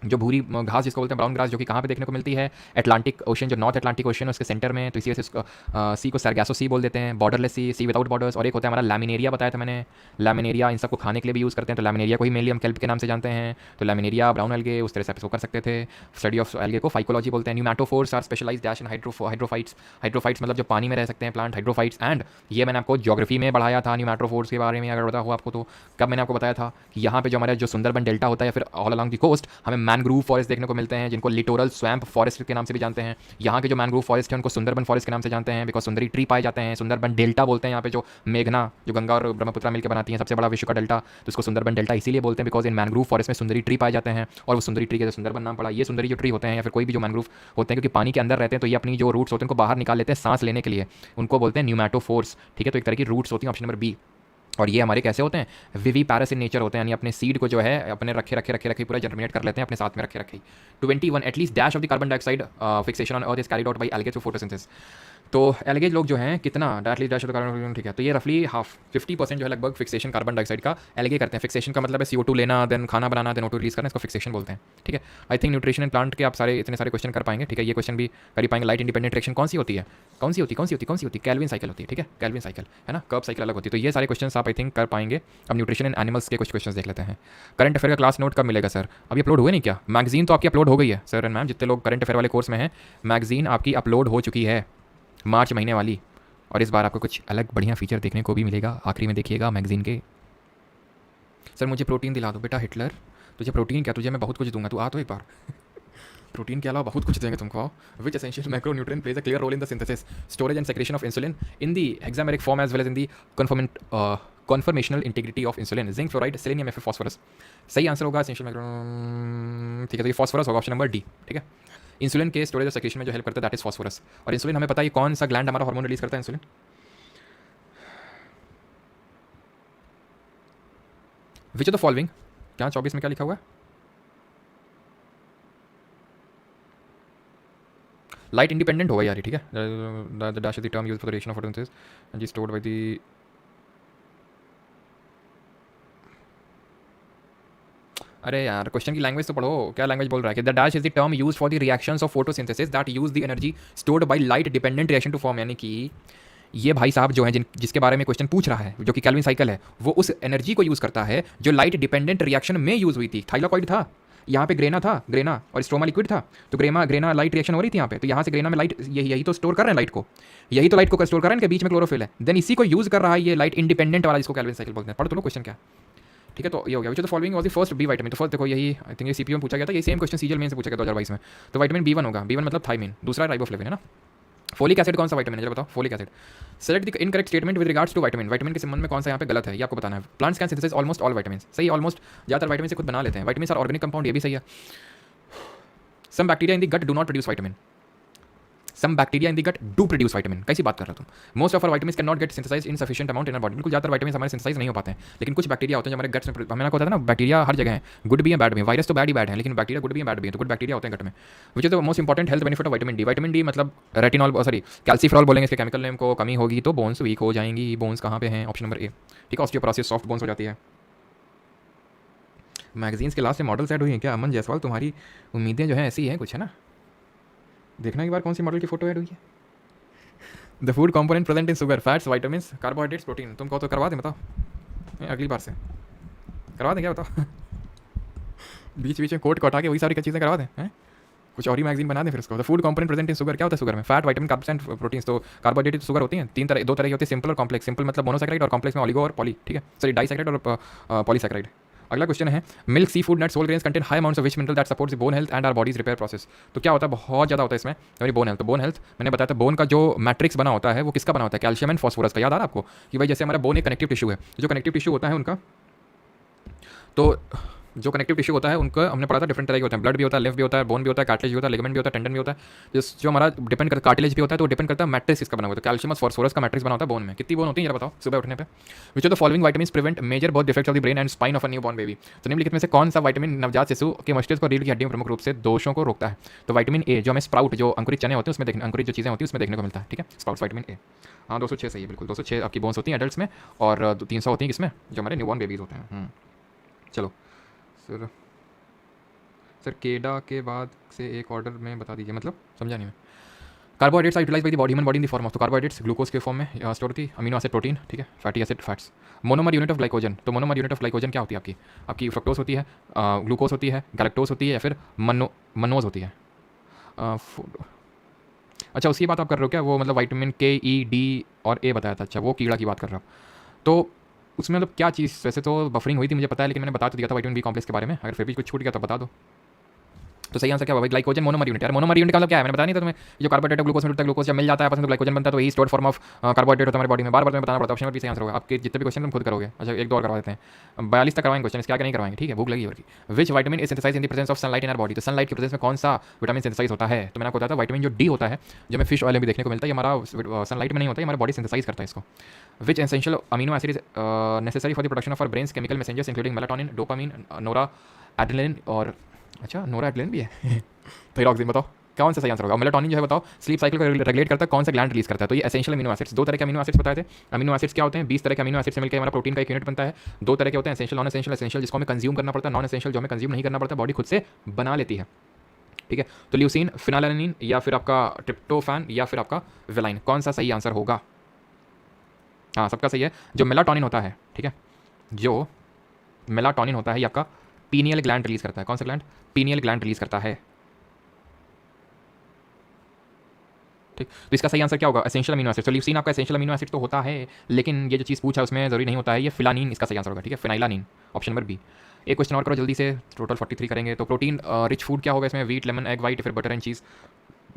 जो भूरी घास जिसको बोलते हैं ब्राउन ग्रास, जो कि कहाँ पे देखने को मिलती है, अटलांटिक ओशन, जो नॉर्थ अटलांटिक ओशन है उसके सेंटर में, तो इसी वजह से सी को सरगैसो सी बोल देते हैं, बॉर्डरलेस सी विदाउट बॉर्डर्स। और एक होता है हमारा लैमिनेरिया, बताया था मैंने, लैमिनेरिया इन सबको खाने के लिए भी यूज़ करते हैं, तो लैमिनेरिया को ही मेनली हम केल्प के नाम से जानते हैं, तो लैमिनेरिया ब्राउन एल्गे उस तरह से आप कर सकते थे। स्टडी ऑफ एल्गे को फाइकोलॉजी बोलते हैं। Pneumatophores are specialised dash in hydrophytes मतलब जो पानी में रह सकते हैं प्लांट, हाइड्रोफाइट्स। एंड ये मैंने आपको ज्योग्राफी में बढ़ाया था न्यूमैटोफोर्स के बारे में, अगर पता हो आपको तो। कब मैंने आपको बताया था कि यहाँ पे जो हमारा जो सुंदरबन डेल्टा होता है या फिर ऑल अलॉन्ग द कोस्ट, हमें मैनग्रूव फॉरेस्ट देखने को मिलते हैं, जिनको लिटोरल स्वैम्प फॉरेस्ट के नाम से भी जानते हैं। यहाँ के जो मैनग्रूव फॉरेस्ट है उनको सुंदरबन फॉरेस्ट के नाम से जानते हैं, बिकॉज सुंदरी ट्री पाए जाते हैं। सुंदरबन डेल्टा बोलते हैं यहाँ पे, जो मेघना जो गंगा और ब्रह्मपुत्रा मिलकर बनाती है सबसे बड़ा विश्व का डेल्टा, तो उसको सुंदरबन डेल्टा इसीलिए बोलते हैं बिकॉज इन मैनग्रूव फॉरेस्ट में सुंदरी ट्री पाए जाते हैं, और वो सुंदरी ट्री के सुंदरबन नाम पड़ा। ये सुंदरी जो ट्री होते हैं या फिर कोई भी जो मैनग्रूव होते हैं, क्योंकि पानी के अंदर रहते हैं, तो ये अपनी जो रूट्स होते हैं उनको बाहर निकाल लेते हैं सांस लेने के लिए, उनको बोलते हैं न्यूमैटोफोर्स, ठीक है। तो एक तरह की रूट्स होती हैं, ऑप्शन नंबर बी। और ये हमारे कैसे होते हैं, विवी पैरस इन नेचर होते हैं, यानी अपने सीड को जो है अपने रखे पूरा जनरेट कर लेते हैं अपने साथ में रखे। 21 at least dash of the carbon dioxide fixation on earth is carried out by algae through photosynthesis. तो एल्गेज लोग जो हैं कितना at least dash of the carbon, ठीक है, तो ये रफली हाफ 50% जो है लगभग फिक्सेशन कार्बन डाइऑक्साइड का एल्गे करते हैं। फिक्सेशन का मतलब है CO2 लेना, देन खाना बनाना, देन O2 रिलीज करना, इसको फिक्सेशन बोलते हैं, ठीक है। I think nutrition and plant के आप सारे इतने सारे क्वेश्चन कर पाएंगे, ठीक है। ये क्वेश्चन भी कर पाएंगे। लाइट इंडिपेंडेंट रिएक्शन कौन सी होती है, कैल्विन साइकिल होती है, ठीक है, कैल्विन साइकिल है ना, कर्व साइकिल अलग होती है। तो ये सारे क्वेश्चन आप आई थिंक कर पाएंगे। अब न्यूट्रिशन एंड एनिमल्स के कुछ क्वेश्चन देख लेते हैं। करंट अफेयर का क्लास नोट कब मिलेगा सर? अभी अपलोड हुए नहीं क्या? मैगजीन तो आपकी अपलोड हो गई है सर एंड मैम, जितने लोग करंट अफेयर वाले कोर्स में हैं, मैगजीन आपकी अपलोड हो चुकी है मार्च महीने वाली। और इस बार आपको कुछ अलग बढ़िया फीचर देखने को भी मिलेगा, आखिरी में देखिएगा मैगजीन के। सर मुझे प्रोटीन दिला दो बेटा हिटलर, तुझे प्रोटीन क्या, तुझे मैं बहुत कुछ दूंगा, तू आ तो एक बार। प्रोटीन के अलावा बहुत कुछ देंगे तुमको। Which essential macronutrient plays a clear role in the synthesis, storage and secretion of insulin in the hexameric form as well as in the conformational integrity of insulin, zinc, fluoride, selenium, F, phosphorus. सही answer होगा essential macro, ठीक है, तो ये phosphorus होगा, option number D, ठीक है। Insulin के स्टोरेज और सेक्रेशन में जो हेल्प करता है दैट इज फास्फोरस। और इंसुलिन हमें पता है कौन सा ग्लैंड हमारा हार्मोन रिलीज करता है, insulin. Which of the following, क्या 24 में क्या लिखा हुआ है? लाइट इंडिपेंडेंट होगा यार, ठीक है। The dash is the term used for the reaction of photosynthesis and is stored by the, अरे यार क्वेश्चन की लैंग्वेज तो पढ़ो, क्या लैंग्वेज बोल रहा है कि the dash is the term used for the reactions of photosynthesis that use the energy stored by light dependent reaction to form, यानी कि ये भाई साहब जो है जिसके बारे में क्वेश्चन पूछ रहा है, जो कि कैल्विन साइकिल है, वो उस एनर्जी को यूज़ करता है जो लाइट डिपेंडेंट रिएक्शन में यूज़ हुई थी। थाइलाकॉइड था, यहाँ पे ग्रेना था, ग्रेना और स्ट्रोमा लिक्विड था, तो ग्रेना लाइट रिएक्शन हो रही थी यहाँ पे, तो यहाँ से ग्रेना में लाइट, यही तो स्टोर कर रहे हैं लाइट को, यही तो लाइट को स्टोर कर रहे हैं, इनके बीच में क्लोरोफिल है, देन इसी को यूज़ कर रहा है ये लाइट इंडिपेंडेंट वाला, जिसको कैल्विन साइकिल बोलते हैं। पढ़ तो लो क्वेश्चन क्या, ठीक है। तो ये हो गया। Which of the following was the first B vitamin, तो फर्स्ट देखो यही आई थिंक ये सीपीयू में पूछा गया था, ये सेम क्वेश्चन सीजीएल में से पूछा गया 2022 में। तो विटामिन B1 होगा, B1 मतलब थायमिन, दूसरा राइबोफ्लेविन है ना। फोलिक एसिड कौन सा विटामिन है, बताओ folic acid. Select the incorrect statement with regards to vitamin, vitamin के संबंध में कौन सा यहाँ पे गलत है, ये आपको बताना है। Plants can synthesize almost all vitamin, सही, ऑलमोस्ट ज़्यादातर विटामिन से खुद बना लेते हैं। विटामिन आर ऑर्गेनिक कंपाउंड, ये भी सही है। Some bacteria in the gut do not produce vitamin, some bacteria in the gut do produce vitamin, कैसी बात कर रहे हो तुम। Most of our vitamin can not get synthesize in sufficient amount in our body, बिल्कुल ज़्यादातर vitamin हमारे synthesise नहीं हो पाते हैं, लेकिन कुछ बैक्टीरिया होते हैं जो हमारे गट्स में, हमें होता है ना, बैक्टीरिया हर जगह है, गुड भी है बैड भी है, वायरस तो बैड ही बैड है, लेकिन बैक्टीरिया गुड भी है बैड भी है, तो गुड बैक्टीरिया होते हैं गट में। Which is the most important health benefit of vitamin D, vitamin D मतलब रेटिनॉल, सॉरी कैल्सीफ्रॉल बोलेंगे इसके केमिकल नेम को, कमी होगी तो बोन्स वीक हो जाएंगी। बोन्स कहाँ पे हैं, ऑप्शन नंबर ए, ठीक है, ऑस्टियोपोरोसिस, सॉफ्ट बोन्स हो जाती है। मैगजीन्स के लास्ट में मॉडल्स ऐड हुई हैं क्या? अमन जायसवाल, तुम्हारी उम्मीदें जो है ऐसी हैं कुछ, है ना, देखना एक बार कौन सी मॉडल की फोटो ऐड हुई है। The food component present in sugar, fats, vitamins, carbohydrates, protein, तुम कहो तो करवा दें, बताओ अगली बार से करवा दें क्या, बताओ। बीच बीच में कोट कटा के वही सारी चीज़ें करवा दें, हैं कुछ और ही मैगजीन बना दें फिर उसको। The food component present in sugar, क्या होता है शुगर में? Fat, vitamin, carbs and proteins. तो कार्बोहाइड्रेट शुगर होती हैं तीन तरह, दो तरह की होती है, सिंपल और कॉम्प्लेक्स। सिंपल मतलब मोनोसैकेराइड और कॉम्प्लेक्स में ऑलिगो और पॉली, ठीक है, सॉरी डाइसैकेराइड और पॉलीसैकेराइड। अगला क्वेश्चन है, milk, seafood, nuts, whole grains contain high amounts of which mineral that supports bone health and our bodies repair process. तो क्या होता है, बहुत ज़्यादा होता है इसमें हमारी बोन हेल्थ। तो बोन हेल्थ मैंने बताया था, बोन का जो मैट्रिक्स बना होता है वो किसका बना होता है, कैल्शियम एंड फॉस्फोरस का। याद आ रहा है आपको कि भाई जैसे हमारा बोन एक कनेक्टिव टिश्यू है, जो कनेक्टिव टिश्यू होता है उनका, तो जो कनेक्टिव टिश्यू होता है उनका हमने पढ़ा था डिफरेंट तरह के होते हैं, ब्लड भी होता है, लिम्फ भी होता है, बोन भी होता है, कार्टिलेज भी होता है, लिगामेंट भी होता है, टेंडन भी होता है। जो हमारा डिपेंड करता है, कार्टिलेज भी होता है, तो डिपेंड करता है मैट्रिक्स किसका बना हुआ है। तो कैल्शियम और फॉस्फोरस का मैट्रिक्स बना होता है बोन में। कितनी बोन होती है ये बताओ सुबह उठने पे। Which of the following vitamins prevent major birth defects of the brain and spine of a newborn baby. तो निम्नलिखित में से कौन सा विटामिन नवजात शिशु के मस्तिष्क और रीढ़ की हड्डियों में प्रमुख रूप से दोषों को रोकता है? तो विटामिन ए, जो हमें स्प्राउट, जो अंकुरित चने होते हैं उसमें अंकुरित जो चीज़ें होती हैं उसमें देखने को मिलता है, ठीक है, स्प्राउट विटामिन ए। हाँ 206 सही है, बिल्कुल 206 आपकी बोन्स होती हैं एडल्ट्स में, और 300 होती हैं किसमें, जो हमारे न्यू बॉर्न बेबीज होते हैं। चलो सर केडा के बाद से एक ऑर्डर में बता दीजिए, मतलब समझा नहीं मैं। Carbohydrates utilize by the body, human body in the form of, तो कार्बोहाइड्रेट्स ग्लूकोज के फॉर्म में स्टोर होती है, अमीनो एसिड प्रोटीन, ठीक है, fatty acid fats. Monomer unit of glycogen, तो मोनोमर यूनिट ऑफ ग्लाइकोजन क्या होती है आपकी फ्रक्टोज होती है, ग्लूकोज होती है, गैलेक्टोज होती है, या फिर मनोज होती है। अच्छा उसकी बात आप कर रहे हो क्या, वो मतलब विटामिन के, ई, डी और ए बताया था, अच्छा वो कीड़ा की बात कर रहा हूँ। तो उसमें मतलब क्या चीज़, वैसे तो बफरिंग हुई थी मुझे पता है, लेकिन मैंने बता तो दिया था विटामिन बी कॉम्प्लेक्स के बारे में, अगर फिर भी कुछ छूट गया तो बता दो। तो सही आंसर क्या होगा? Glycogen monomer unit. यार मोनोमर यूनिट का मतलब क्या है? मैंने बताया नहीं था तुम्हें। ये जो कार्बोहाइड्रेट ग्लूकोज में टूटता है, ग्लूकोज जब मिल जाता है आपस में तो ग्लाइकोजन बनता है, तो यही स्टोर्ड फॉर्म ऑफ कार्बोहाइड्रेट होता है हमारी बॉडी में। बार बार तुम्हें बताना पड़ता है। ऑप्शन नंबर बी सही आंसर होगा। आपके जितने भी क्वेश्चन तुम खुद करोगे। अच्छा एक दो और करवा देते हैं, 42 तक करवाएंगे क्वेश्चन, इसके आगे नहीं करवाएंगे, ठीक है? भूख लगी और की। Which vitamin is synthesized in the presence of sunlight in our body? तो सनलाइट की प्रेजेंस में कौन सा विटामिन सिंथेसाइज होता है? तो मैंने आपको बताया था विटामिन जो डी होता है, जो हमें फिश ऑयल में भी देखने को मिलता है, ये हमारा सनलाइट में नहीं होता है, हमारी बॉडी सिंथेसाइज करता है इसको। Which essential amino acid is necessary for the production of our brain's chemical messengers including melatonin, dopamine, noradrenaline और अच्छा नोरा एड्रेनालिन भी है थायरॉक्सिन। बताओ कौन सा सही आंसर होगा? मेलाटोनिन जो है बताओ स्लीप साइकिल को रेगुलेट करता है, कौन सा ग्लैंड रिलीज करता है? तो ये एसेंशियल अमीनो एसिड्स, 2 तरह के अमीनो एसिड्स बताए थे। अमीनो एसिड्स क्या होते हैं? 20 तरह के अमीनो एसिड से मिलकर हमारा प्रोटीन का एक यूनिट बनता है। 2 तरह के होते हैं, एसेंशियल नॉन एसेंशियल। एसेंशियल जिसको हमें कंज्यूम करना पड़ता है, नॉन एसेंशियल जो हमें कंज्यूम नहीं करना पड़ता, बॉडी खुद से बना लेती है, ठीक है? तो ल्यूसीन, फिनालानिन या फिर आपका ट्रिप्टोफैन या फिर आपका वेलाइन, कौन सा सही आंसर होगा? हाँ सबका सही है। जो मेलाटोनिन होता है, ठीक है, जो मेलाटोनिन होता है ये आपका पीनियल ग्लैंड रिलीज करता है। कौन सा ग्लैंड? पीनियल ग्लैंड रिलीज करता है, ठीक। तो इसका सही आंसर क्या होगा? Essential amino acid. तो ल्यूसीन आपका एसेंशियल अमीनो एसिड तो होता है, लेकिन ये जो चीज़ पूछा उसमें जरूरी नहीं होता है, ये फिलानीन इसका सही आंसर होगा, ठीक है? फिनाइलानीन, ऑप्शन नंबर बी। एक क्वेश्चन और करो जल्दी से, टोटल 43 करेंगे। तो प्रोटीन रिच फूड क्या होगा इसमें? वीट, लेमन, एग वाइट, फिर बटर एंड चीज़।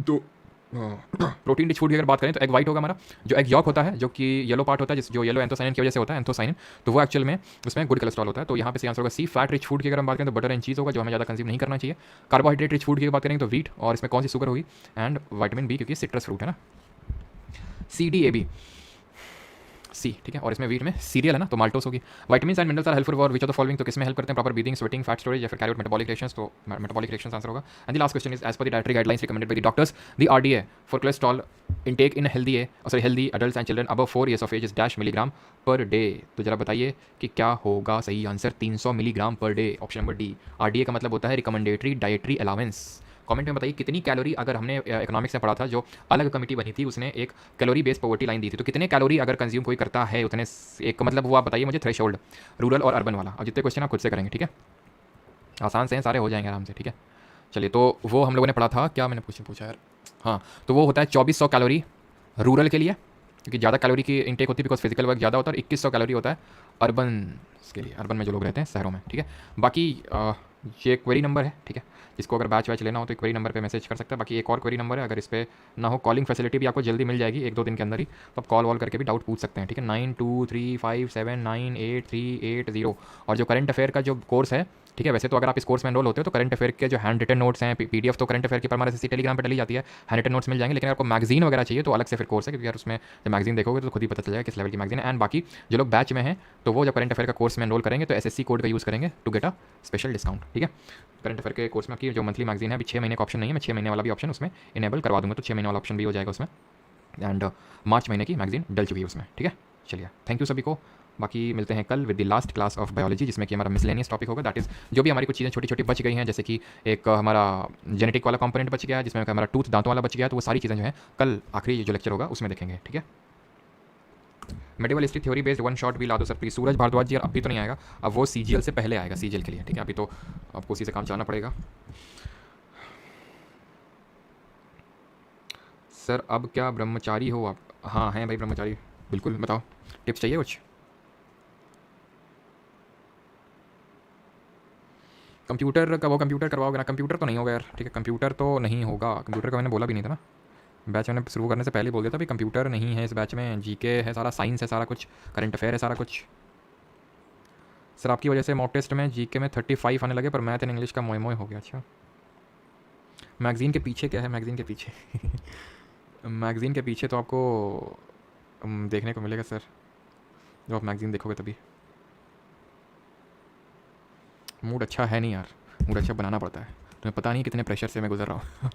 तो प्रोटीन रिच फूड की अगर बात करें तो एग वाइट होगा हमारा। जो एग यॉक होता है, जो कि येलो पार्ट होता है, जो येलो एंथोसाइनिन की वजह से होता है, एंथोसाइनिन, तो वो एक्चुअल में उसमें गुड कोलेस्ट्रॉल होता है। तो यहाँ पे सही आंसर होगा सी। फैट रिच फूड की अगर हम बात करें तो बटर एंड चीज़ होगा, जो हमें ज़्यादा कंज्यूम नहीं करना चाहिए। कार्बोहाइड्रेट रिच फूड की बात करेंगे तो वीट, और इसमें कौन सी शुगर होगी? एंड विटामिन बी, क्योंकि सिट्रस फ्रूट है ना, C D A B C, ठीक है? और इसमें वीट में सीरियल है ना, तो माल्टोस होगी। Vitamins and minerals are helpful for which of the following? तो किसमें हेल्प करते हैं? Proper breathing, sweating, fat storage या फिर कैरी आउट मेटाबॉलिक रिएक्शंस? तो मेटाबॉलिक रिएक्शंस आंसर होगा। And the last question is as per the dietary guidelines recommended by the doctors the RDA for cholesterol intake in healthy adults and children above 4 years of age is dash milligram per day. तो जरा बताइए कि क्या होगा सही answer? 300 milligram per day, option number D. RDA का मतलब होता है रिकमेंडेटरी डाइटरी अलाउंस। कमेंट में बताइए कितनी कैलोरी, अगर हमने इकोनॉमिक्स में पढ़ा था, जो अलग कमेटी बनी थी उसने एक कैलोरी बेस्ड पॉवर्टी लाइन दी थी, तो कितने कैलोरी अगर कंज्यूम कोई करता है उतने एक मतलब वो आप बताइए मुझे थ्रेशोल्ड, रूरल और अर्बन वाला। अब जितने क्वेश्चन आप खुद से करेंगे, ठीक है? आसान से हैं, सारे हो जाएंगे आराम से, ठीक है? चलिए, तो वो हम लोगों ने पढ़ा था, क्या मैंने पूछा यार? हाँ, तो वो होता है 2400 कैलोरी रूरल के लिए, क्योंकि ज़्यादा कैलोरी की इंटेक होती है बिकॉज फिजिकल वर्क ज़्यादा होता है, और 2100 कैलोरी होता है अर्बन के लिए, अर्बन में जो लोग रहते हैं शहरों में, ठीक है? बाकी ये क्वेरी नंबर है, ठीक है? जिसको अगर बैच वैच लेना हो तो क्वेरी नंबर पे मैसेज कर सकता है। बाकी एक और क्वेरी नंबर है, अगर इस पर ना हो, कॉलिंग फैसिलिटी भी आपको जल्दी मिल जाएगी 1-2 दिन के अंदर ही, तो आप कॉल वॉल करके भी डाउट पूछ सकते हैं, ठीक है? 9235798380। और जो करंट अफेयर का जो कोर्स है, ठीक है, वैसे तो अगर आप इस कोर्स में एनरोल होते हो तो करंट अफेयर के जो हैंड रिटन नोट्स हैं, पीडीएफ तो करंट अफेयर की परमानेंट एसएससी टेलीग्राम पे डली जाती है, हैंड रिटन नोट्स मिल जाएंगे। लेकिन आपको मैगजीन वगैरह चाहिए तो अलग से फिर कोर्स है, क्योंकि यार उसमें जब मैगजीन देखोगे तो खुद ही पता चल जाएगा किस लेवल की मैगजीन है। एंड बाकी जो लोग बैच में हैं तो वो जब करंट अफेयर का कोर्स में एनरोल करेंगे तो एसएससी कोड का यूज़ करेंगे to get a special discount, ठीक है? करंट अफेयर के कोर्स में आपकी जो मंथली मैगजीन है, अभी 6 महीने का ऑप्शन नहीं है, मैं 6 महीने वाला भी ऑप्शन उसमें इनेबल करवा दूंगा, तो 6 महीने वाला ऑप्शन भी हो जाएगा उसमें। एंड मार्च महीने की मैगजीन डल चुकी है उसमें, ठीक है? चलिए, थैंक यू सभी को। बाकी मिलते हैं कल with the last class of biology, जिसमें कि हमारा मिसलेनियस टॉपिक होगा, दैट इज़ जो भी हमारी कुछ चीज़ें छोटी छोटी बच गई हैं, जैसे कि एक हमारा जेनेटिक वाला कंपोनेंट बच गया, जिसमें हमारा टूथ दांतों वाला बच गया, तो वो सारी चीज़ें जो है कल आखिरी जो लेक्चर होगा उसमें देखेंगे, ठीक है? Medieval history theory based one shot भी ला दो सर प्लीज। सूरज भारद्वाज जी अभी तो नहीं आएगा, अब वो सीजीएल से पहले आएगा, सीजीएल के लिए, ठीक है? अभी तो आपको उसी से काम चलाना पड़ेगा। सर अब क्या ब्रह्मचारी हो आप? हाँ हैं भाई ब्रह्मचारी, बिल्कुल। बताओ टिप्स चाहिए कुछ? कंप्यूटर का वो कंप्यूटर करवाओगे ना? कंप्यूटर तो नहीं होगा यार, ठीक है? कंप्यूटर तो नहीं होगा, कंप्यूटर का मैंने बोला भी नहीं था ना बैच, मैंने शुरू करने से पहले बोल दिया था भाई कंप्यूटर नहीं है इस बैच में। जीके है सारा, साइंस है सारा कुछ, करंट अफेयर है सारा कुछ। सर आपकी वजह से मॉक टेस्ट में जीके में 35 आने लगे, पर मैथ एंड इंग्लिश का मोय मोय हो गया। अच्छा, मैगज़ीन के पीछे क्या है? मैगज़ीन के पीछे मैगज़ीन के पीछे तो आपको देखने को मिलेगा सर, जब आप मैगज़ीन देखोगे तभी। मूड अच्छा है नहीं यार, मूड अच्छा बनाना पड़ता है। तुम्हें पता नहीं कितने प्रेशर से मैं गुजर रहा हूँ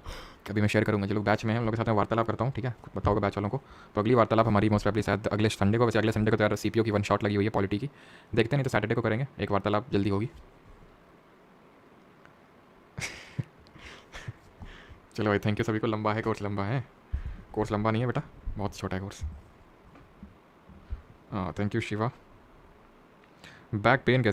कभी मैं शेयर करूँगा, जो लोग बैच में हैं उन लोगों के साथ मैं वार्तालाप करता हूँ, ठीक है? बताओगे बैच वालों को, तो अगली वार्तालाप हमारी मोस्ट प्रॉब्ली शायद अगले संडे को। वैसे अगले संडे को तो यार सीपीओ की वन शॉट लगी हुई है पॉलिटी की, देखते नहीं तो सैटरडे को करेंगे, एक वार्तालाप जल्दी होगी। चलो भाई, थैंक यू सभी को। लंबा है कोर्स, लंबा है कोर्स, लंबा नहीं है बेटा, बहुत छोटा है कोर्स। हाँ thank you Shiva. Back pain कैसे